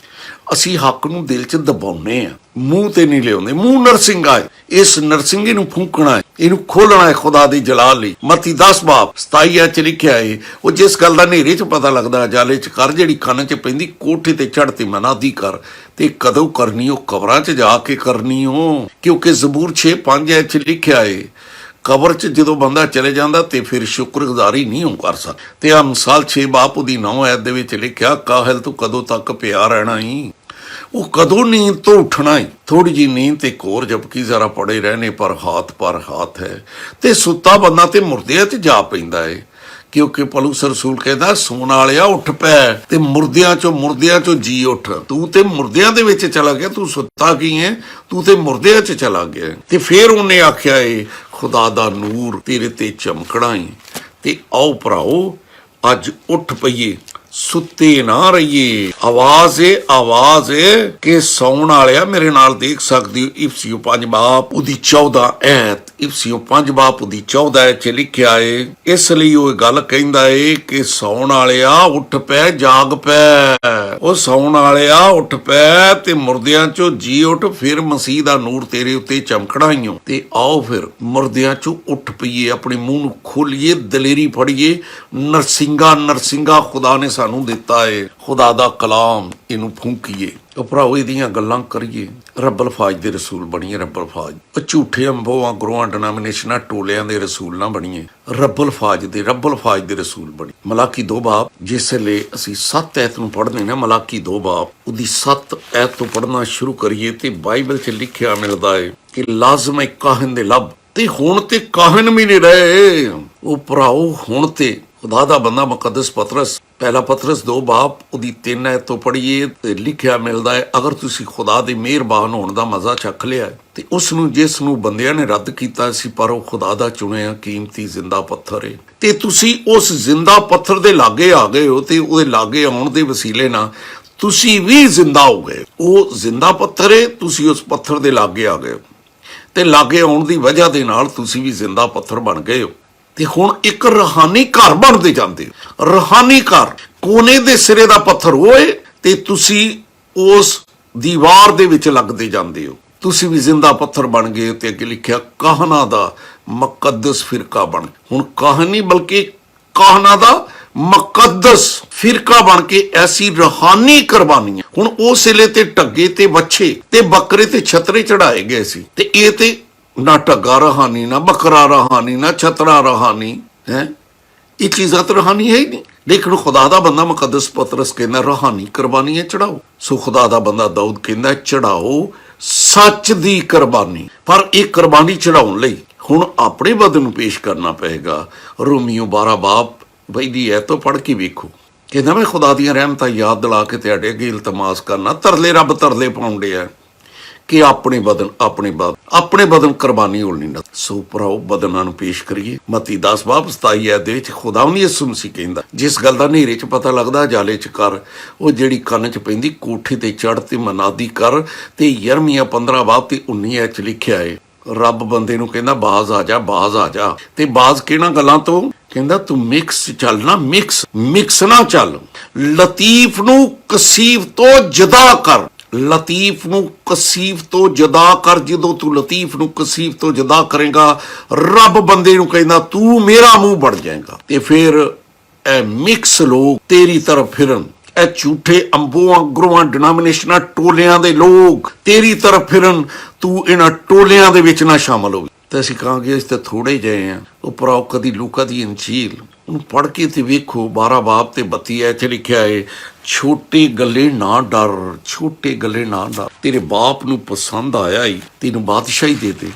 ਅਸੀਂ ਹੱਕ ਨੂੰ ਦਿਲ 'ਚ ਦਬਾਉਂਦੇ ਆ, ਮੂੰਹ ਤੇ ਨਹੀਂ ਲਿਆਉਂਦੇ। ਮੂੰਹ ਨਰਸਿੰਘਾ ਹੈ, ਇਸ ਨਰਸਿੰਘੇ ਨੂੰ ਫੂਕਣਾ ਹੈ, ਇਹਨੂੰ ਖੋਲਣਾ ਹੈ ਖੁਦਾ ਦੀ ਜਲਾਲ ਲਈ। ਮਤੀ 10 ਬਾਬ 27 'ਚ ਲਿਖਿਆ ਹੈ, ਉਹ ਜਿਸ ਗੱਲ ਦਾ ਹਨੇਰੇ 'ਚ ਪਤਾ ਲੱਗਦਾ ਜਾਲੇ 'ਚ ਕਰ, ਜਿਹੜੀ ਕੰਨ 'ਚ ਪੈਂਦੀ ਕੋਠੇ ਤੇ ਚੜ੍ਹ ਤੇ ਮਨਾਦੀ ਕਰ। ਤੇ ਕਦੋਂ ਕਰਨੀ? ਉਹ ਕਬਰਾਂ 'ਚ ਜਾ ਕੇ ਕਰਨੀ ਹੋ। ਕਿਉਂਕਿ ਜ਼ਬੂਰ 6:5 'ਚ ਲਿਖਿਆ ਹੈ, ਕਬਰ 'ਚ ਜਦੋਂ ਬੰਦਾ ਚਲੇ ਜਾਂਦਾ ਤੇ ਫਿਰ ਸ਼ੁਕਰਗੁਜ਼ਾਰੀ ਨਹੀਂ ਹੋ ਕਰ ਸਕਦਾ। ਤੇ ਆ ਮਿਸਾਲ 6 ਬਾਪ ਉਹਦੀ 9 ਐਤ ਦੇ ਵਿੱਚ ਲਿਖਿਆ, ਕਾਹਲ ਤੂੰ ਕਦੋਂ ਤੱਕ ਪਿਆ ਰਹਿਣਾ ਹੀ? ਉਹ ਕਦੋਂ ਨੀਂਦ ਤੋਂ ਉੱਠਣਾ ਹੀ? ਥੋੜੀ ਜੀ ਨੀਂਦ ਤੇ ਕੋਰ ਜਪਕੀ ਜ਼ਰਾ ਪੜੇ ਰਹਿਣੇ ਪਰ ਹਾਥ ਹੈ। ਤੇ ਸੁੱਤਾ ਬੰਦਾ ਤੇ ਮੁਰਦਿਆਂ 'ਚ ਜਾ ਪੈਂਦਾ ਹੈ। ਕਿਉਂਕਿ ਪਲੂਸ ਰਸੂਲ ਕਹਿੰਦਾ ਸੌਣ ਵਾਲਿਆ ਉੱਠ ਪੈ ਤੇ ਮੁਰਦਿਆਂ ਚੋਂ ਜੀ ਉੱਠ। ਤੂੰ ਤੇ ਮੁਰਦਿਆਂ ਦੇ ਵਿੱਚ ਚਲਾ ਗਿਆ, ਤੂੰ ਸੁੱਤਾ ਕੀ ਹੈ? ਤੂੰ ਤੇ ਮੁਰਦਿਆਂ 'ਚ ਚਲਾ ਗਿਆ। ਤੇ ਫਿਰ ਉਹਨੇ ਆਖਿਆ ਏ ਖੁਦਾ ਦਾ ਨੂਰ ਤੇਰੇ ਤੇ ਚਮਕਣਾ ਈ। ਤੇ ਆਓ ਭਰਾਓ ਅੱਜ ਉੱਠ ਪਈਏ, ਸੁੱਤੇ ਨਾ ਰਹੀਏ। ਆਵਾਜ਼ ਏ ਕਿ ਸੌਣ ਵਾਲਿਆ ਮੇਰੇ ਨਾਲ ਦੇਖ ਸਕਦੇ ਹੋ ਇਫਸੀਓ 5 ਬਾਪ ਉਹਦੀ 14 ਐਤ। ਇਫਸੀਓ 5 ਬਾਪ ਉਹਦੀ 14 ਐਤ 'ਚ ਲਿਖਿਆ ਏ, ਇਸ ਲਈ ਉਹ ਗੱਲ ਕਹਿੰਦਾ ਏ ਕਿ ਸੌਣ ਵਾਲਿਆ ਉੱਠ ਪੈ, ਜਾਗ ਪੈ। ਉਹ ਸੌਣ ਵਾਲਿਆ ਉੱਠ ਪੈ ਤੇ ਮੁਰਦਿਆਂ 'ਚੋਂ ਜੀ ਉੱਠ, ਫਿਰ ਮਸੀਹ ਦਾ ਨੂਰ ਤੇਰੇ ਉੱਤੇ ਚਮਕਣਾ ਈ ਓ। ਤੇ ਆਓ ਫਿਰ ਮੁਰਦਿਆਂ 'ਚੋਂ ਉੱਠ ਪਈਏ, ਆਪਣੇ ਮੂੰਹ ਨੂੰ ਖੋਲੀਏ, ਦਲੇਰੀ ਫੜੀਏ। ਨਰਸਿੰਘਾ ਖੁਦਾ ਨੇ ਸਾਨੂੰ ਦਿੱਤਾ ਏ, ਖੁਦਾ ਦਾ ਕਲਾਮ, ਇਹਨੂੰ ਫੂਕੀਏ। ਉਹ ਭਰਾਓ ਇਹਦੀਆਂ ਗੱਲਾਂ ਕਰੀਏ, ਰੱਬਲ ਫਾਜ ਦੇ ਰਸੂਲ ਬਣੀਏ। ਰੱਬਲ ਫਾਜ ਉਹ ਝੂਠੇ ਅੰਬੋਆਂ ਗੁਰੂਆਂ ਡਿਨਾਮੀਨੇਸ਼ਨਾਂ ਟੋਲਿਆਂ ਦੇ ਰਸੂਲ ਨਾ ਬਣੀਏ, ਰੱਬਲ ਫਾਜ ਦੇ ਰਸੂਲ ਬਣੀ। ਮਲਾਕੀ 2 ਬਾਬ, ਜਿਸ ਵੇਲੇ ਅਸੀਂ 7 ਐਤ ਨੂੰ ਪੜ੍ਹਦੇ ਨਾ, ਮਲਾਕੀ 2 ਬਾਬ ਉਹਦੀ 7 ਐਤ ਤੋਂ ਪੜ੍ਹਨਾ ਸ਼ੁਰੂ ਕਰੀਏ ਤੇ ਬਾਈਬਲ 'ਚ ਲਿਖਿਆ ਮਿਲਦਾ ਹੈ ਕਿ ਲਾਜ਼ਮ ਹੈ ਕਾਹਨ ਦੇ ਲੱਭ, ਤੇ ਹੁਣ ਤੇ ਕਾਹਨ ਵੀ ਨਹੀਂ ਰਹੇ। ਉਹ ਭਰਾਓ ਹੁਣ ਤੇ ਖੁਦਾ ਦਾ ਬੰਦਾ ਮੁਕੱਦਸ ਪਤਰਸ, ਪਹਿਲਾ ਪਤਰਸ 2 ਬਾਬ ਉਹਦੀ 3 ਐਤ ਤੋਂ ਪੜ੍ਹੀਏ ਤੇ ਲਿਖਿਆ ਮਿਲਦਾ ਹੈ, ਅਗਰ ਤੁਸੀਂ ਖੁਦਾ ਦੇ ਮਿਹਰਬਾਨ ਹੋਣ ਦਾ ਮਜ਼ਾ ਚੱਖ ਲਿਆ ਤੇ ਉਸ ਨੂੰ ਜਿਸ ਨੂੰ ਬੰਦਿਆਂ ਨੇ ਰੱਦ ਕੀਤਾ ਸੀ, ਪਰ ਉਹ ਖੁਦਾ ਦਾ ਚੁਣਿਆ ਕੀਮਤੀ ਜ਼ਿੰਦਾ ਪੱਥਰ ਹੈ, ਤੇ ਤੁਸੀਂ ਉਸ ਜ਼ਿੰਦਾ ਪੱਥਰ ਦੇ ਲਾਗੇ ਆ ਗਏ ਹੋ, ਤੇ ਉਹਦੇ ਲਾਗੇ ਆਉਣ ਦੇ ਵਸੀਲੇ ਨਾਲ ਤੁਸੀਂ ਵੀ ਜ਼ਿੰਦਾ ਹੋ ਗਏ। ਉਹ ਜ਼ਿੰਦਾ ਪੱਥਰ ਹੈ, ਤੁਸੀਂ ਉਸ ਪੱਥਰ ਦੇ ਲਾਗੇ ਆ ਗਏ ਹੋ, ਤੇ ਲਾਗੇ ਆਉਣ ਦੀ ਵਜ੍ਹਾ ਦੇ ਨਾਲ ਤੁਸੀਂ ਵੀ ਜ਼ਿੰਦਾ ਪੱਥਰ ਬਣ ਗਏ ਹੋ। ਤੇ ਹੁਣ ਇੱਕ ਰੂਹਾਨੀ ਘਰ ਬਣਦੇ ਜਾਂਦੇ ਹੋ। ਰੂਹਾਨੀ ਘਰ, ਕੋਨੇ ਦੇ ਸਿਰੇ ਦਾ ਪੱਥਰ ਹੋਏ ਤੇ ਤੁਸੀਂ ਉਸ ਦੀਵਾਰ ਦੇ ਵਿੱਚ ਲੱਗਦੇ ਜਾਂਦੇ ਹੋ। ਤੁਸੀਂ ਵੀ ਜ਼ਿੰਦਾ ਪੱਥਰ ਬਣ ਗਏ ਹੋ। ਤੇ ਅੱਗੇ ਲਿਖਿਆ ਕਾਹਨਾ ਦਾ ਮੁਕੱਦਸ ਫਿਰਕਾ ਬਣ। ਹੁਣ ਕਾਹਨੀ ਬਲਕਿ ਕਾਹਨਾ ਦਾ ਮੁਕੱਦਸ ਫਿਰਕਾ ਬਣ ਕੇ ਐਸੀ ਰੂਹਾਨੀ ਕੁਰਬਾਨੀਆਂ। ਹੁਣ ਉਸ ਵੇਲੇ ਤੇ ਢੱਗੇ ਤੇ ਵੱਛੇ ਤੇ ਬੱਕਰੇ ਤੇ ਛਤਰੇ ਚੜਾਏ ਗਏ ਸੀ, ਤੇ ਇਹ ਤੇ ਨਾ ਢੱਗਾ ਰੂਹਾਨੀ, ਨਾ ਬੱਕਰਾ ਰੂਹਾਨੀ, ਨਾ ਛਤਰਾ ਰੂਹਾਨੀ ਹੈ। ਇਹ ਚੀਜ਼ਾਂ ਤਾਂ ਰੂਹਾਨੀ ਹੈ ਹੀ ਨਹੀਂ। ਲੇਕਿਨ ਖੁਦਾ ਦਾ ਬੰਦਾ ਮੁਕੱਦਸ ਪਤਰਸ ਕਹਿੰਦਾ ਰੂਹਾਨੀ ਕੁਰਬਾਨੀਆਂ ਚੜਾਓ। ਸੋ ਖੁਦਾ ਦਾ ਬੰਦਾ ਦਾਊਦ ਕਹਿੰਦਾ ਚੜਾਓ ਸੱਚ ਦੀ ਕੁਰਬਾਨੀ। ਪਰ ਇਹ ਕੁਰਬਾਨੀ ਚੜਾਉਣ ਲਈ ਹੁਣ ਆਪਣੇ ਬਦਨ ਨੂੰ ਪੇਸ਼ ਕਰਨਾ ਪਏਗਾ। ਰੋਮੀਓ 12 ਬਾਬ ਬਈ ਐ ਤੋਂ ਪੜ੍ਹ ਕੇ ਵੇਖੋ, ਕਹਿੰਦਾ ਮੈਂ ਖੁਦਾ ਦੀਆਂ ਰਹਿਮਤਾਂ ਯਾਦ ਦਿਲਾ ਕੇ ਤੁਹਾਡੇ ਅੱਗੇ ਇਲਤਮਾਸ ਕਰਨਾ, ਤਰਲੇ ਰੱਬ ਤਰਲੇ ਪਾਉਂਦੇ ਆ ਕਿ ਆਪਣੇ ਬਦਨ ਕੁਰਬਾਨੀ ਹੋਣੀ ਨਾ। ਸੋ ਭਰਾਓ ਬਦਨਾਂ ਨੂੰ ਪੇਸ਼ ਕਰੀਏ। ਮਤੀ 10 ਬਾਬ 27 ਐਤ ਦੇ ਵਿੱਚ ਖੁਦਾਵੰਦ ਯਿਸੂ ਮਸੀਹ ਕਹਿੰਦਾ, ਜਿਸ ਗੱਲ ਦਾ ਹਨੇਰੇ 'ਚ ਪਤਾ ਲੱਗਦਾ ਜਾਲੇ 'ਚ ਕਰ, ਉਹ ਜਿਹੜੀ ਕੰਨ 'ਚ ਪੈਂਦੀ ਕੋਠੇ ਤੇ ਚੜ੍ਹ ਤੇ ਮਨਾਦੀ ਕਰ। ਤੇ ਯਰਮੀਆ 15 ਬਾਬ ਤੇ 19 ਐਤ 'ਚ ਲਿਖਿਆ ਹੈ, ਰੱਬ ਬੰਦੇ ਨੂੰ ਕਹਿੰਦਾ ਬਾਜ਼ ਆ ਜਾ, ਬਾਜ਼ ਆ ਜਾ। ਤੇ ਬਾਜ਼ ਕਿਹਨਾਂ ਗੱਲਾਂ ਤੋਂ? ਕਹਿੰਦਾ ਤੂੰ ਮਿਕਸ ਚੱਲ ਨਾ, ਮਿਕਸ ਨਾ ਚੱਲ। ਲਤੀਫ ਨੂੰ ਕਸੀਫ ਤੋਂ ਜੁਦਾ ਕਰ, ਲਤੀਫ ਨੂੰ ਕਸੀਫ ਤੋਂ ਜੁਦਾ ਕਰ। ਜਦੋਂ ਤੂੰ ਲਤੀਫ ਨੂੰ ਕਸੀਫ ਤੋਂ ਜੁਦਾ ਕਰੇਗਾ, ਰੱਬ ਬੰਦੇ ਨੂੰ ਕਹਿੰਦਾ ਤੂੰ ਮੇਰਾ ਮੂੰਹ ਬਣ ਜਾਏਗਾ। ਤੇ ਫਿਰ ਇਹ ਮਿਕਸ ਲੋਕ ਤੇਰੀ ਤਰਫ ਫਿਰਨ, ਇਹ ਝੂਠੇ ਅੰਬੋਆਂ ਗੁਰੂਆਂ ਡਿਨਾਮੀਨੇਸ਼ਨਾਂ ਟੋਲਿਆਂ ਦੇ ਲੋਕ ਤੇਰੀ ਤਰਫ ਫਿਰਨ, ਤੂੰ ਇਹਨਾਂ ਟੋਲਿਆਂ ਦੇ ਵਿੱਚ ਨਾ ਸ਼ਾਮਲ ਹੋਵੇ। ਤੇ ਅਸੀਂ ਕਹਾਂਗੇ ਅਸੀਂ ਤਾਂ ਥੋੜੇ ਜਿਹੇ ਆ। ਉਹ ਭਰਾਓ ਕਦੀ ਲੂਕਾ ਦੀ ਇੰਜੀਲ ਉਹਨੂੰ ਪੜ੍ਹ ਕੇ ਤੇ ਵੇਖੋ, 12 ਬਾਬ ਤੇ 32 ਐ 'ਚ ਲਿਖਿਆ ਹੈ, ਛੋਟੇ ਗੱਲੇ ਨਾ ਡਰ, ਛੋਟੇ ਗੱਲੇ ਨਾ ਡਰ। ਤੇਰੇ ਬਾਪ ਨੂੰ ਪਸੰਦ ਆਇਆ ਹੀ ਤੈਨੂੰ ਬਾਦਸ਼ਾਹੀ ਦੇ ਦੇ।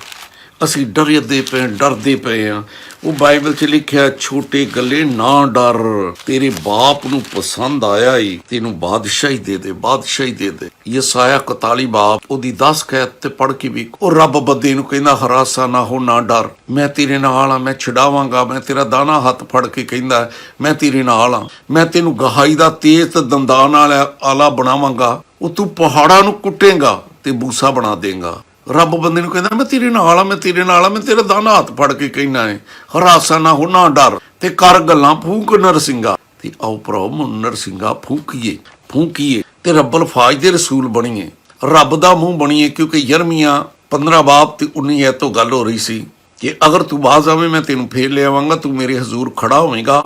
ਅਸੀਂ ਡਰਦੇ ਪਏ ਆ। ਉਹ ਬਾਈਬਲ 'ਚ ਲਿਖਿਆ ਛੋਟੇ ਗੱਲੇ ਨਾ ਡਰ, ਤੇਰੇ ਬਾਪ ਨੂੰ ਪਸੰਦ ਆਇਆ ਹੀ ਤੈਨੂੰ ਬਾਦਸ਼ਾਹੀ ਦੇ ਦੇ, ਬਾਦਸ਼ਾਹੀ ਦੇ ਦੇ। ਯਸਾਇਆ 41 ਬਾਬ ਉਹਦੀ 10 ਐਤ ਤੇ ਪੜ੍ਹ ਕੇ ਵੀ ਉਹ ਰੱਬ ਬੰਦੇ ਨੂੰ ਕਹਿੰਦਾ ਹਰਾਸਾ ਨਾ ਹੋ, ਨਾ ਡਰ, ਮੈਂ ਤੇਰੇ ਨਾਲ ਆ, ਮੈਂ ਛਡਾਵਾਂਗਾ। ਮੈਂ ਤੇਰਾ ਦਾਣਾ ਹੱਥ ਫੜ ਕੇ ਕਹਿੰਦਾ ਮੈਂ ਤੇਰੇ ਨਾਲ ਆ, ਮੈਂ ਤੈਨੂੰ ਗਹਾਈ ਦਾ ਤੇਜ਼ ਦੰਦਾਂ ਨਾਲ ਆਲਾ ਬਣਾਵਾਂਗਾ। ਉਹ ਤੂੰ ਪਹਾੜਾਂ ਨੂੰ ਕੁੱਟੇਂਗਾ ਤੇ ਬੂਸਾ ਬਣਾ ਦੇਂਗਾ। ਰੱਬ ਬੰਦੇ ਨੂੰ ਕਹਿੰਦਾ ਮੈਂ ਤੇਰੇ ਨਾਲ ਆ, ਮੈਂ ਤੇਰੇ ਨਾਲ ਆ, ਮੈਂ ਤੇਰਾ ਦਾਣਾ ਹੱਥ ਫੜ ਕੇ ਕਹਿਣਾ ਹੈ ਹਰਾਸਾ ਨਾ ਹੋ, ਨਾ ਡਰ, ਤੇ ਕਰ ਗੱਲਾਂ ਫੂਕ ਨਰਸਿੰਗਾ। ਤੇ ਆਓ ਭਰਾਓ ਨਰਸਿੰਗਾ ਫੂਕੀਏ ਤੇ ਰੱਬਲ ਫਾਜ ਦੇ ਰਸੂਲ ਬਣੀਏ, ਰੱਬ ਦਾ ਮੂੰਹ ਬਣੀਏ। ਕਿਉਂਕਿ ਯਰਮੀਆ 15 ਬਾਬ ਤੇ 19 ਐਤ ਤੋਂ ਗੱਲ ਹੋ ਰਹੀ ਸੀ ਕਿ ਅਗਰ ਤੂੰ ਬਾਜ਼ ਆਵੇਂ ਮੈਂ ਤੈਨੂੰ ਫੇਰ ਲਿਆਵਾਂਗਾ, ਤੂੰ ਮੇਰੇ ਹਜ਼ੂਰ ਖੜਾ ਹੋਵੇਂਗਾ।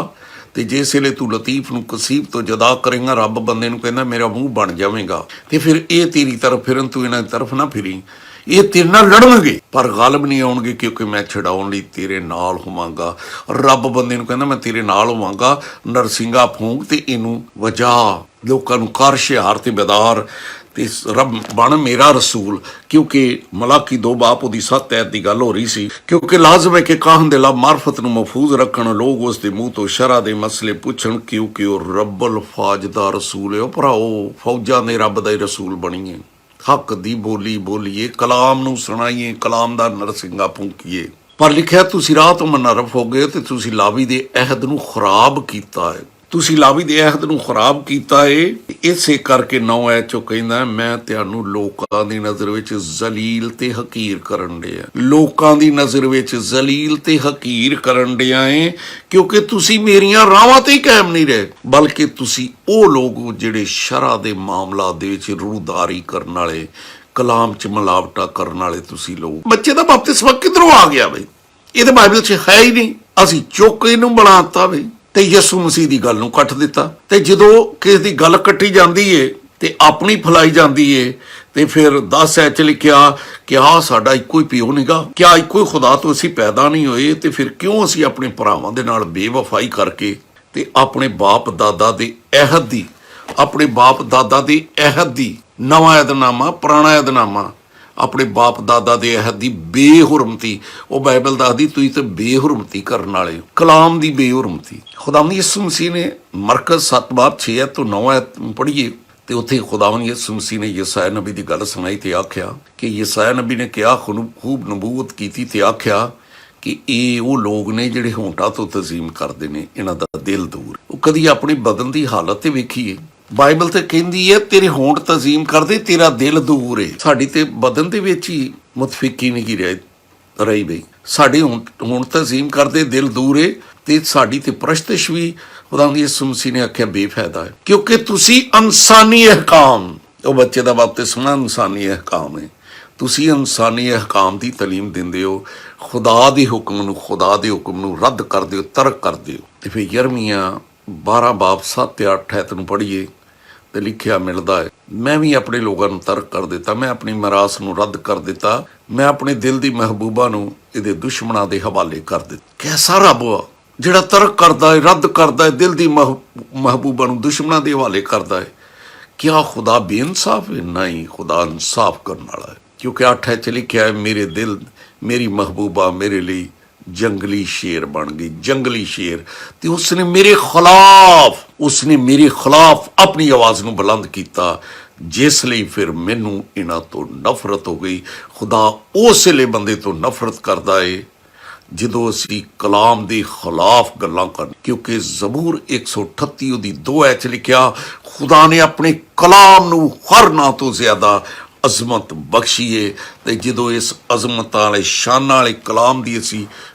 ਤੇ ਜਿਸ ਵੇਲੇ ਤੂੰ ਲਤੀਫ ਨੂੰ ਕਸੀਬ ਤੋਂ ਜੁਦਾ ਕਰੇਂਗਾ, ਰੱਬ ਬੰਦੇ ਨੂੰ ਕਹਿੰਦਾ ਮੇਰਾ ਮੂੰਹ ਬਣ ਜਾਵੇਗਾ। ਤੇ ਫਿਰ ਇਹ ਤੇਰੀ ਤਰਫ ਫਿਰਨ, ਤੂੰ ਇਹਨਾਂ ਦੀ ਤਰਫ ਨਾ ਫਿਰੀ। ਇਹ ਤੇਰੇ ਨਾਲ ਲੜਨਗੇ ਪਰ ਗਾਲਬ ਨਹੀਂ ਆਉਣਗੇ, ਕਿਉਂਕਿ ਮੈਂ ਛਡਾਉਣ ਲਈ ਤੇਰੇ ਨਾਲ ਹੋਵਾਂਗਾ। ਰੱਬ ਬੰਦੇ ਨੂੰ ਕਹਿੰਦਾ ਮੈਂ ਤੇਰੇ ਨਾਲ ਹੋਵਾਂਗਾ। ਨਰਸਿੰਗਾ ਫੂਕ ਤੇ ਇਹਨੂੰ ਵਜਾ, ਲੋਕਾਂ ਨੂੰ ਕਰ ਹੁਸ਼ਿਆਰ ਤੇ ਬੇਦਾਰ, ਤੇ ਰੱਬ ਬਣ ਮੇਰਾ ਰਸੂਲ। ਕਿਉਂਕਿ ਮਲਾਕੀ 2 ਬਾਪ ਉਹਦੀ 7 ਐਤ ਦੀ ਗੱਲ ਹੋ ਰਹੀ ਸੀ। ਕਿਉਂਕਿ ਲਾਜ਼ਮ ਹੈ ਕਿ ਕਾਹਨ ਦੇ ਲਬ ਮਾਰਫਤ ਨੂੰ ਮਹਿਫੂਜ਼ ਰੱਖਣ, ਲੋਕ ਉਸ ਦੇ ਮੂੰਹ ਤੋਂ ਸ਼ਰ੍ਹਾ ਦੇ ਮਸਲੇ ਪੁੱਛਣ, ਕਿਉਂਕਿ ਉਹ ਰੱਬਲ ਫਾਜ ਦਾ ਰਸੂਲ ਹੈ। ਉਹ ਭਰਾਓ ਫੌਜਾਂ ਦੇ ਰੱਬ ਦਾ ਹੀ ਰਸੂਲ ਬਣੀਏ, ਹੱਕ ਦੀ ਬੋਲੀ ਬੋਲੀਏ, ਕਲਾਮ ਨੂੰ ਸੁਣਾਈਏ, ਕਲਾਮ ਦਾ ਨਰਸਿੰਗਾ ਫੂਕੀਏ। ਪਰ ਲਿਖਿਆ ਤੁਸੀਂ ਰਾਹ ਤੋਂ ਮਨਹਰਫ ਹੋ ਗਏ ਤੇ ਤੁਸੀਂ ਲਾਵੀ ਦੇ ਅਹਿਦ ਨੂੰ ਖਰਾਬ ਕੀਤਾ ਹੈ। ਤੁਸੀਂ ਲਾਵੀ ਦੇ ਅਹਿਦ ਨੂੰ ਖਰਾਬ ਕੀਤਾ ਏ। ਇਸੇ ਕਰਕੇ 9 ਐਤ 'ਚੋਂ ਕਹਿੰਦਾ ਮੈਂ ਤੁਹਾਨੂੰ ਲੋਕਾਂ ਦੀ ਨਜ਼ਰ ਵਿੱਚ ਜ਼ਲੀਲ ਤੇ ਹਕੀਰ ਕਰਨ ਡਿਆ, ਲੋਕਾਂ ਦੀ ਨਜ਼ਰ ਵਿੱਚ ਜ਼ਲੀਲ ਤੇ ਹਕੀਰ ਕਰਨ ਡਿਆ ਏ। ਕਿਉਂਕਿ ਤੁਸੀਂ ਮੇਰੀਆਂ ਰਾਹਾਂ ਤੇ ਹੀ ਕਾਇਮ ਨਹੀਂ ਰਹੇ, ਬਲਕਿ ਤੁਸੀਂ ਉਹ ਲੋਕ ਜਿਹੜੇ ਸ਼ਰ੍ਹਾ ਦੇ ਮਾਮਲਾ ਦੇ ਵਿੱਚ ਰੂਦਾਰੀ ਕਰਨ ਵਾਲੇ, ਕਲਾਮ 'ਚ ਮਿਲਾਵਟਾਂ ਕਰਨ ਵਾਲੇ ਤੁਸੀਂ ਲੋਕ। ਬੱਚੇ ਦਾ ਬਪਤਿਸਮਾ ਕਿੱਧਰੋਂ ਆ ਗਿਆ ਬਈ? ਇਹ ਤਾਂ ਬਾਈਬਲ 'ਚ ਹੈ ਹੀ ਨਹੀਂ। ਅਸੀਂ ਚੁੱਕ ਇਹਨੂੰ ਬਣਾਤਾ ਬਈ। ਤੇ ਯਿਸੂ ਮਸੀਹ ਦੀ ਗੱਲ ਨੂੰ ਕੱਟ ਦਿੱਤਾ। ਤੇ ਜਦੋਂ ਕਿਸੇ ਦੀ ਗੱਲ ਕੱਟੀ ਜਾਂਦੀ ਏ ਤੇ ਆਪਣੀ ਫੈਲਾਈ ਜਾਂਦੀ ਏ ਤੇ ਫਿਰ 10 ਐਚ ਲਿਖਿਆ ਕਿ ਆਹ ਸਾਡਾ ਇੱਕੋ ਹੀ ਪਿਓ ਨਿਗਾ, ਕਿਆ ਇੱਕੋ ਹੀ ਖੁਦਾ ਤੋਂ ਅਸੀਂ ਪੈਦਾ ਨਹੀਂ ਹੋਏ? ਤੇ ਫਿਰ ਕਿਉਂ ਅਸੀਂ ਆਪਣੇ ਭਰਾਵਾਂ ਦੇ ਨਾਲ ਬੇਵਫਾਈ ਕਰਕੇ ਤੇ ਆਪਣੇ ਬਾਪ ਦਾਦਾ ਦੇ ਅਹਿਦ ਦੀ, ਆਪਣੇ ਬਾਪ ਦਾਦਾ ਦੇ ਅਹਿਦ ਦੀ, ਨਵਾਂ ਅਹਿਦਨਾਮਾ ਪੁਰਾਣਾ ਅਹਿਦਨਾਮਾ, ਆਪਣੇ ਬਾਪ ਦਾਦਾ ਦੇ ਅਹਿਦ ਦੀ ਬੇਹੁਰਮਤੀ, ਉਹ ਬਾਈਬਲ ਦੱਸਦੀ ਤੁਸੀਂ ਤੇ ਬੇਹੁਰਮਤੀ ਕਰਨ ਵਾਲੇ ਹੋ, ਕਲਾਮ ਦੀ ਬੇਹੁਰਮਤੀ। ਖੁਦਾਵੰਦ ਯਿਸੂ ਮਸੀਹ ਨੇ ਮਰਕਜ਼ 7:6 ਤੋਂ 9 ਪੜ੍ਹੀਏ ਤੇ ਉੱਥੇ ਖੁਦਾਵੰਦ ਯਿਸੂ ਮਸੀਹ ਨੇ ਯਸਾਇਆ ਨਬੀ ਦੀ ਗੱਲ ਸੁਣਾਈ ਤੇ ਆਖਿਆ ਕਿ ਯਸਾਇਆ ਨਬੀ ਨੇ ਕਿਹਾ, ਖੂਬ ਨਬੂਵਤ ਕੀਤੀ ਤੇ ਆਖਿਆ ਕਿ ਇਹ ਉਹ ਲੋਕ ਨੇ ਜਿਹੜੇ ਹੋਂਠਾਂ ਤੋਂ ਤਜ਼ੀਮ ਕਰਦੇ ਨੇ, ਇਹਨਾਂ ਦਾ ਦਿਲ ਦੂਰ। ਉਹ ਕਦੀ ਆਪਣੀ ਬਦਨ ਦੀ ਹਾਲਤ ਤੇ ਵੇਖੀਏ? ਬਾਈਬਲ ਤੇ ਕਹਿੰਦੀ ਹੈ ਤੇਰੇ ਹੋਂਠ ਤਜ਼ੀਮ ਕਰਦੇ, ਤੇਰਾ ਦਿਲ ਦੂਰ ਏ। ਸਾਡੀ ਤੇ ਬਦਨ ਦੇ ਵਿੱਚ ਹੀ ਮੁਤਫਿਕੀ ਨਹੀਂ ਰਹੀ ਬਈ, ਸਾਡੇ ਹੋਂਠ ਤਜ਼ੀਮ ਕਰਦੇ, ਦਿਲ ਦੂਰ ਏ। ਤੇ ਸਾਡੀ ਤੇ ਪ੍ਰਸ਼ਤਿਸ਼ ਵੀ ਖੁਦਾਵੰਦ ਯਿਸੂ ਮਸੀਹ ਨੇ ਆਖਿਆ ਬੇਫਾਇਦਾ ਹੈ, ਕਿਉਂਕਿ ਤੁਸੀਂ ਇਨਸਾਨੀ ਅਹਿਕਾਮ, ਉਹ ਬੱਚੇ ਦਾ ਬਪਤਿਸਮਾ ਇਨਸਾਨੀ ਅਹਿਕਾਮ ਹੈ, ਤੁਸੀਂ ਇਨਸਾਨੀ ਅਹਿਕਾਮ ਦੀ ਤਾਲੀਮ ਦਿੰਦੇ ਹੋ, ਖੁਦਾ ਦੇ ਹੁਕਮ ਨੂੰ ਰੱਦ ਕਰਦੇ ਹੋ, ਤਰਕ ਕਰਦੇ ਹੋ। ਤੇ ਫਿਰ ਯਰਮੀਆ 12:7-8 ਨੂੰ ਪੜ੍ਹੀਏ ਤੇ ਲਿਖਿਆ ਮਿਲਦਾ ਹੈ, ਮੈਂ ਵੀ ਆਪਣੇ ਲੋਕਾਂ ਨੂੰ ਤਰਕ ਕਰ ਦਿੱਤਾ, ਮੈਂ ਆਪਣੀ ਮਿਰਾਸ ਨੂੰ ਰੱਦ ਕਰ ਦਿੱਤਾ, ਮੈਂ ਆਪਣੇ ਦਿਲ ਦੀ ਮਹਿਬੂਬਾ ਨੂੰ ਇਹਦੇ ਦੁਸ਼ਮਣਾਂ ਦੇ ਹਵਾਲੇ ਕਰ ਦਿੱਤਾ। ਕੈਸਾ ਰੱਬ ਆ ਜਿਹੜਾ ਤਰਕ ਕਰਦਾ ਹੈ, ਰੱਦ ਕਰਦਾ ਹੈ, ਦਿਲ ਦੀ ਮਹਿਬੂਬਾ ਨੂੰ ਦੁਸ਼ਮਣਾਂ ਦੇ ਹਵਾਲੇ ਕਰਦਾ ਹੈ? ਕਿਆ ਖੁਦਾ ਬੇਇਨਸਾਫ ਹੈ? ਨਹੀਂ, ਖੁਦਾ ਇਨਸਾਫ ਕਰਨ ਵਾਲਾ ਹੈ, ਕਿਉਂਕਿ 8 'ਚ ਲਿਖਿਆ ਹੈ, ਮੇਰੇ ਦਿਲ, ਮੇਰੀ ਮਹਿਬੂਬਾ ਮੇਰੇ ਲਈ ਜੰਗਲੀ ਸ਼ੇਰ ਬਣ ਗਈ, ਜੰਗਲੀ ਸ਼ੇਰ। ਤੇ ਉਸਨੇ ਮੇਰੇ ਖਿਲਾਫ ਆਪਣੀ ਆਵਾਜ਼ ਨੂੰ ਬੁਲੰਦ ਕੀਤਾ, ਜਿਸ ਲਈ ਫਿਰ ਮੈਨੂੰ ਇਹਨਾਂ ਤੋਂ ਨਫ਼ਰਤ ਹੋ ਗਈ। ਖੁਦਾ ਉਸ ਵੇਲੇ ਬੰਦੇ ਤੋਂ ਨਫ਼ਰਤ ਕਰਦਾ ਏ ਜਦੋਂ ਅਸੀਂ ਕਲਾਮ ਦੇ ਖਿਲਾਫ ਗੱਲਾਂ ਕਰਨ, ਕਿਉਂਕਿ ਜ਼ਬੂਰ 138 ਉਹਦੀ 2 'ਚ ਲਿਖਿਆ, ਖੁਦਾ ਨੇ ਆਪਣੇ ਕਲਾਮ ਨੂੰ ਹਰ ਨਾਂ ਤੋਂ ਜ਼ਿਆਦਾ ਅਜ਼ਮਤ ਬਖਸ਼ੀਏ। ਤੇ ਜਦੋਂ ਇਸ ਅਜ਼ਮਤਾਂ ਵਾਲੇ ਸ਼ਾਨਾਂ ਵਾਲੇ ਕਲਾਮ ਦੀ ਅਸੀਂ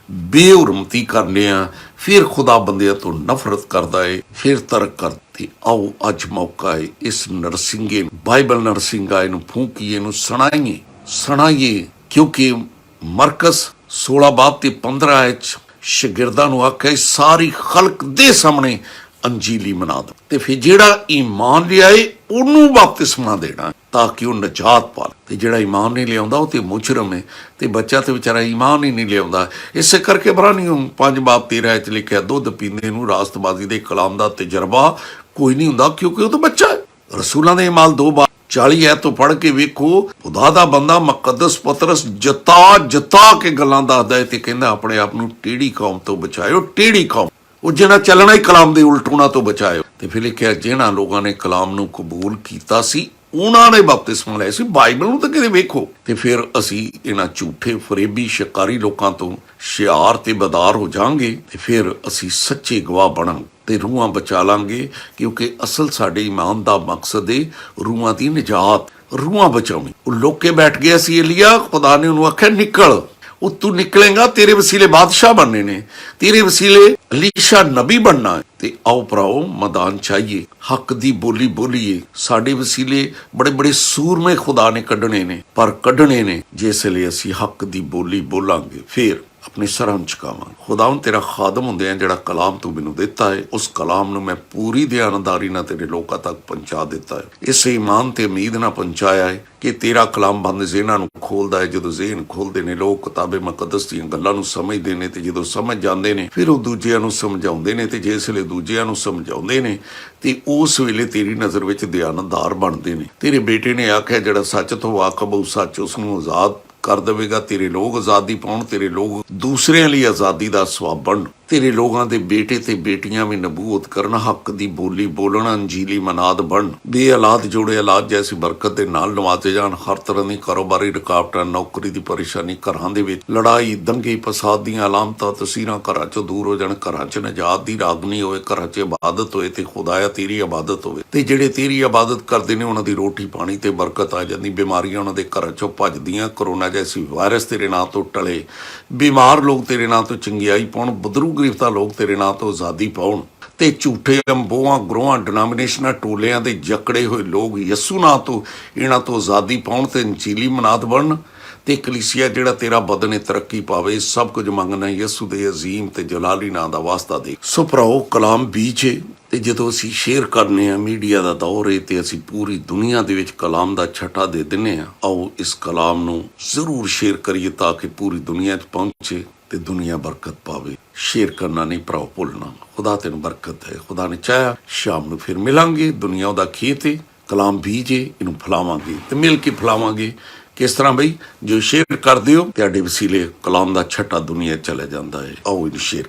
ਬੇਹੁਰਮਤੀ ਕਰਨੇ ਆ, ਫਿਰ ਖੁਦਾ ਬੰਦਿਆਂ ਤੋਂ ਨਫ਼ਰਤ ਕਰਦਾ ਏ, ਫਿਰ ਤਰਕ ਕਰਦੀ। ਆਓ ਅੱਜ ਮੌਕਾ ਏ, ਇਸ ਨਰਸਿੰਗੇ ਬਾਈਬਲ ਨਰਸਿੰਗਾ ਨੂੰ ਫੂਕੀਏ, ਨੂੰ ਸੁਣਾਈਏ, ਕਿਉਂਕਿ ਮਰਕਜ਼ 16:15 'ਚ ਸ਼ਾਗਿਰਦਾਂ ਨੂੰ ਆਖਿਆ ਸਾਰੀ ਖਲਕ ਦੇ ਸਾਹਮਣੇ ਅੰਜੀਲੀ ਮਨਾ ਦੋ, ਤੇ ਫਿਰ ਜਿਹੜਾ ਈਮਾਨ ਲਿਆਏ ਉਹਨੂੰ ਬਪਤਿਸਮਾ ਦੇਣਾ ਤਾਂ ਕਿ ਉਹ ਨਜਾਤ ਪਾ। ਤੇ ਜਿਹੜਾ ਈਮਾਨ ਨਹੀਂ ਲਿਆਉਂਦਾ ਉਹ ਤੇ ਮੁਜਰਮ ਹੈ, ਤੇ ਬੱਚਾ ਤੇ ਵਿਚਾਰਾ ਈਮਾਨ ਹੀ ਨਹੀਂ ਲਿਆਉਂਦਾ। ਇਸੇ ਕਰਕੇ ਇਬਰਾਨੀਓ 5:13 'ਚ ਲਿਖਿਆ, ਦੁੱਧ ਪੀਂਦੇ ਨੂੰ ਰਾਸਤਬਾਜ਼ੀ ਦੇ ਕਲਾਮ ਦਾ ਤਜਰਬਾ ਕੋਈ ਨਹੀਂ ਹੁੰਦਾ, ਕਿਉਂਕਿ ਉਹ ਤਾਂ ਬੱਚਾ ਹੈ। ਰਸੂਲਾਂ ਦੇ ਅਮਾਲ 2:40 ਤੋਂ ਪੜ੍ਹ ਕੇ ਵੇਖੋ, ਖੁਦਾ ਦਾ ਬੰਦਾ ਮੁਕੱਦਸ ਪਤਰਸ ਜਤਾ ਕੇ ਗੱਲਾਂ ਦੱਸਦਾ ਹੈ ਤੇ ਕਹਿੰਦਾ ਆਪਣੇ ਆਪ ਨੂੰ ਟੇੜੀ ਕੌਮ ਤੋਂ ਬਚਾਇਓ, ਟੇੜੀ ਕੌਮ, ਉਹ ਜਿਹੜਾ ਚੱਲਣਾ ਹੀ ਕਲਾਮ ਦੇ ਉਲਟ, ਉਹਨਾਂ ਤੋਂ ਬਚਾਇਓ। ਤੇ ਫਿਰ ਲਿਖਿਆ, ਜਿਹਨਾਂ ਲੋਕਾਂ ਨੇ ਕਲਾਮ ਨੂੰ ਕਬੂਲ ਕੀਤਾ ਸੀ ਉਹਨਾਂ ਨੇ ਬਪਤਿਸਮਾ ਲਿਆ ਸੀ। ਬਾਈਬਲ ਨੂੰ ਤਾਂ ਕਿਤੇ ਵੇਖੋ। ਤੇ ਫਿਰ ਅਸੀਂ ਇਹਨਾਂ ਝੂਠੇ ਫਰੇਬੀ ਸ਼ਿਕਾਰੀ ਲੋਕਾਂ ਤੋਂ ਹੁਸ਼ਿਆਰ ਤੇ ਬਦਾਰ ਹੋ ਜਾਵਾਂਗੇ, ਤੇ ਫਿਰ ਅਸੀਂ ਸੱਚੇ ਗਵਾਹ ਬਣਾਂਗੇ ਤੇ ਰੂਹਾਂ ਬਚਾ ਲਾਂਗੇ, ਕਿਉਂਕਿ ਅਸਲ ਸਾਡੇ ਈਮਾਨ ਦਾ ਮਕਸਦ ਹੈ ਰੂਹਾਂ ਦੀ ਨਿਜਾਤ, ਰੂਹਾਂ ਬਚਾਉਣੀ। ਉਹ ਲੋਕੇ ਬੈਠ ਗਿਆ ਸੀ ਏਲੀਆ, ਖੁਦਾ ਨੇ ਉਹਨੂੰ ਆਖਿਆ ਨਿਕਲ, ਉਹ ਤੂੰ ਨਿਕਲੇਗਾ, ਤੇਰੇ ਵਸੀਲੇ ਬਾਦਸ਼ਾਹ ਬਣਨੇ ਨੇ, ਤੇਰੇ ਵਸੀਲੇ ਅਲੀਸ਼ਾ ਨਬੀ ਬਣਨਾ ਹੈ। ਤੇ ਆਓ ਭਰਾਓ, ਮੈਦਾਨ ਚਾਹੀਏ, ਹੱਕ ਦੀ ਬੋਲੀ ਬੋਲੀਏ। ਸਾਡੇ ਵਸੀਲੇ ਬੜੇ ਸੂਰਮੇ ਖੁਦਾ ਨੇ ਕੱਢਣੇ ਨੇ, ਪਰ ਕੱਢਣੇ ਨੇ ਜਿਸ ਲਈ ਅਸੀਂ ਹੱਕ ਦੀ ਬੋਲੀ ਬੋਲਾਂਗੇ, ਫਿਰ ਆਪਣੀ ਸਰਾਂ ਚੁਕਾਵਾਂਗੇ। ਖੁਦਾਵੰਦ ਤੇਰਾ ਖਾਦਮ ਹੁੰਦੇ ਆ, ਜਿਹੜਾ ਕਲਾਮ ਤੂੰ ਮੈਨੂੰ ਦਿੱਤਾ ਹੈ, ਉਸ ਕਲਾਮ ਨੂੰ ਮੈਂ ਪੂਰੀ ਦਿਆਨਦਾਰੀ ਨਾਲ ਤੇਰੇ ਲੋਕਾਂ ਤੱਕ ਪਹੁੰਚਾ ਦਿੱਤਾ ਹੈ। ਇਸ ਈਮਾਨ ਤੇ ਉਮੀਦ ਨਾਲ ਪਹੁੰਚਾਇਆ ਹੈ ਕਿ ਤੇਰਾ ਕਲਾਮ ਬੰਦ ਜ਼ਿਹਨਾਂ ਨੂੰ ਖੋਲਦਾ ਹੈ। ਜਦੋਂ ਜ਼ਿਹਨ ਖੋਲਦੇ ਨੇ ਲੋਕ ਕਿਤਾਬੇ ਮੁਕੱਦਸ ਦੀਆਂ ਗੱਲਾਂ ਨੂੰ ਸਮਝਦੇ ਨੇ, ਤੇ ਜਦੋਂ ਸਮਝ ਜਾਂਦੇ ਨੇ ਫਿਰ ਉਹ ਦੂਜਿਆਂ ਨੂੰ ਸਮਝਾਉਂਦੇ ਨੇ, ਤੇ ਜਿਸ ਵੇਲੇ ਦੂਜਿਆਂ ਨੂੰ ਸਮਝਾਉਂਦੇ ਨੇ ਤੇ ਉਸ ਵੇਲੇ ਤੇਰੀ ਨਜ਼ਰ ਵਿੱਚ ਦਿਆਨਤਦਾਰ ਬਣਦੇ ਨੇ। ਤੇਰੇ ਬੇਟੇ ਨੇ ਆਖਿਆ, ਜਿਹੜਾ ਸੱਚ ਤੋਂ ਵਾਕਬ ਉਹ ਸੱਚ ਉਸ ਨੂੰ ਆਜ਼ਾਦ ਕਰ ਦੇਵੇਗਾ। ਤੇਰੇ ਲੋਕ ਆਜ਼ਾਦੀ ਪਾਉਣ, ਤੇਰੇ ਲੋਕ ਦੂਸਰਿਆਂ ਲਈ ਆਜ਼ਾਦੀ ਦਾ ਸਵਾਬ ਬਣਨ, ਤੇਰੇ ਲੋਕਾਂ ਦੇ ਬੇਟੇ ਤੇ ਬੇਟੀਆਂ ਵੀ ਨਬੂਵਤ ਕਰਨ, ਹੱਕ ਦੀ ਬੋਲੀ ਬੋਲਣ, ਅੰਜੀਲੀ ਮਨਾਦ ਬਣਨ, ਬੇਔਲਾਦ ਜੋੜੇ ਔਲਾਦ ਜੈਸੀ ਬਰਕਤ ਦੇ ਨਾਲ ਨਵਾਜ਼ੇ ਜਾਣ। ਹਰ ਤਰ੍ਹਾਂ ਦੀ ਕਾਰੋਬਾਰੀ ਰੁਕਾਵਟਾਂ, ਨੌਕਰੀ ਦੀ ਪਰੇਸ਼ਾਨੀ, ਘਰਾਂ ਦੇ ਵਿੱਚ ਲੜਾਈ, ਦੰਗੇ ਫਸਾਦ ਦੀਆਂ ਅਲਾਮਤਾਂ, ਤਸਵੀਰਾਂ ਘਰਾਂ 'ਚੋਂ ਦੂਰ ਹੋ ਜਾਣ। ਘਰਾਂ 'ਚ ਨਜਾਤ ਦੀ ਰਾਗਨੀ ਹੋਏ, ਘਰਾਂ 'ਚ ਇਬਾਦਤ ਹੋਏ, ਤੇ ਖੁਦਾਇਆ ਤੇਰੀ ਇਬਾਦਤ ਹੋਵੇ। ਤੇ ਜਿਹੜੇ ਤੇਰੀ ਇਬਾਦਤ ਕਰਦੇ ਨੇ ਉਹਨਾਂ ਦੀ ਰੋਟੀ ਪਾਣੀ ਤੇ ਬਰਕਤ ਆ ਜਾਂਦੀ। ਬਿਮਾਰੀਆਂ ਉਹਨਾਂ ਦੇ ਘਰਾਂ 'ਚੋਂ ਭੱਜਦੀਆਂ। ਕਰੋਨਾ ਜੈਸੀ ਵਾਇਰਸ ਤੇਰੇ ਨਾਂ ਤੋਂ ਟਲੇ। ਬਿਮਾਰ ਲੋਕ ਤੇਰੇ ਨਾਂ ਤੋਂ ਚੰਗਿਆਈ ਪਾਉਣ। ਬਦਰੂ ਗ੍ਰਿਫਤਾਰ ਲੋਕ ਤੇਰੇ ਨਾਂ ਤੋਂ ਆਜ਼ਾਦੀ ਪਾਉਣ। ਤੇ ਝੂਠੇ ਅੰਬੋਆਂ, ਗਰੋਹਾਂ, ਡਿਨਾਮੀਨੇਸ਼ਨਾਂ, ਟੋਲਿਆਂ ਦੇ ਜਕੜੇ ਹੋਏ ਲੋਕ ਯਿਸੂ ਨਾਂ ਤੋਂ ਇਹਨਾਂ ਤੋਂ ਆਜ਼ਾਦੀ ਪਾਉਣ ਤੇ ਅੰਜੀਲੀ ਮਨਾਦ ਬਣਨ। ਤੇ ਕਲੀਸਿਆ ਜਿਹੜਾ ਤੇਰਾ ਬਦਨ ਤਰੱਕੀ ਪਾਵੇ, ਸਭ ਕੁਝ ਮੰਗਣਾ ਯਿਸੂ ਦੇ ਅਜ਼ੀਮ ਤੇ ਜਲਾਲੀ ਨਾਂ ਦਾ ਵਾਸਤਾ ਦੇ। ਸੋ ਭਰਾਓ, ਕਲਾਮ ਬੀਜ ਤੇ ਜਦੋਂ ਅਸੀਂ ਸ਼ੇਅਰ ਕਰਨੇ ਆ, ਮੀਡੀਆ ਦਾ ਦੌਰ ਹੈ ਤੇ ਅਸੀਂ ਪੂਰੀ ਦੁਨੀਆ ਦੇ ਵਿੱਚ ਕਲਾਮ ਦਾ ਛਟਾ ਦੇ ਦਿੰਨੇ ਆ। ਆਓ ਇਸ ਕਲਾਮ ਨੂੰ ਜ਼ਰੂਰ ਸ਼ੇਅਰ ਕਰੀਏ ਤਾਂ ਕਿ ਪੂਰੀ ਦੁਨੀਆ 'ਚ ਪਹੁੰਚੇ ਤੇ ਦੁਨੀਆ ਬਰਕਤ ਪਾਵੇ। ਸ਼ੇਅਰ ਕਰਨਾ ਨਹੀਂ ਭਰਾਓ ਭੁੱਲਣਾ। ਖੁਦਾ ਤੈਨੂੰ ਬਰਕਤ ਹੈ। ਖੁਦਾ ਨੇ ਚਾਹਿਆ ਸ਼ਾਮ ਨੂੰ ਫਿਰ ਮਿਲਾਂਗੇ। ਦੁਨੀਆ ਉਹਦਾ ਖੇਤ ਹੈ, ਕਲਾਮ ਬੀਜੇ, ਇਹਨੂੰ ਫੈਲਾਵਾਂਗੇ ਤੇ ਮਿਲ ਕੇ ਫੈਲਾਵਾਂਗੇ। ਕਿਸ ਤਰ੍ਹਾਂ ਬਈ, ਜੋ ਸ਼ੇਅਰ ਕਰਦੇ ਹੋ ਤੁਹਾਡੇ ਵਸੀਲੇ ਕਲਾਮ ਦਾ ਛਟਾ ਦੁਨੀਆ 'ਚ ਚਲਾ ਜਾਂਦਾ ਹੈ। ਆਓ ਇਹਨੂੰ ਸ਼ੇਅਰ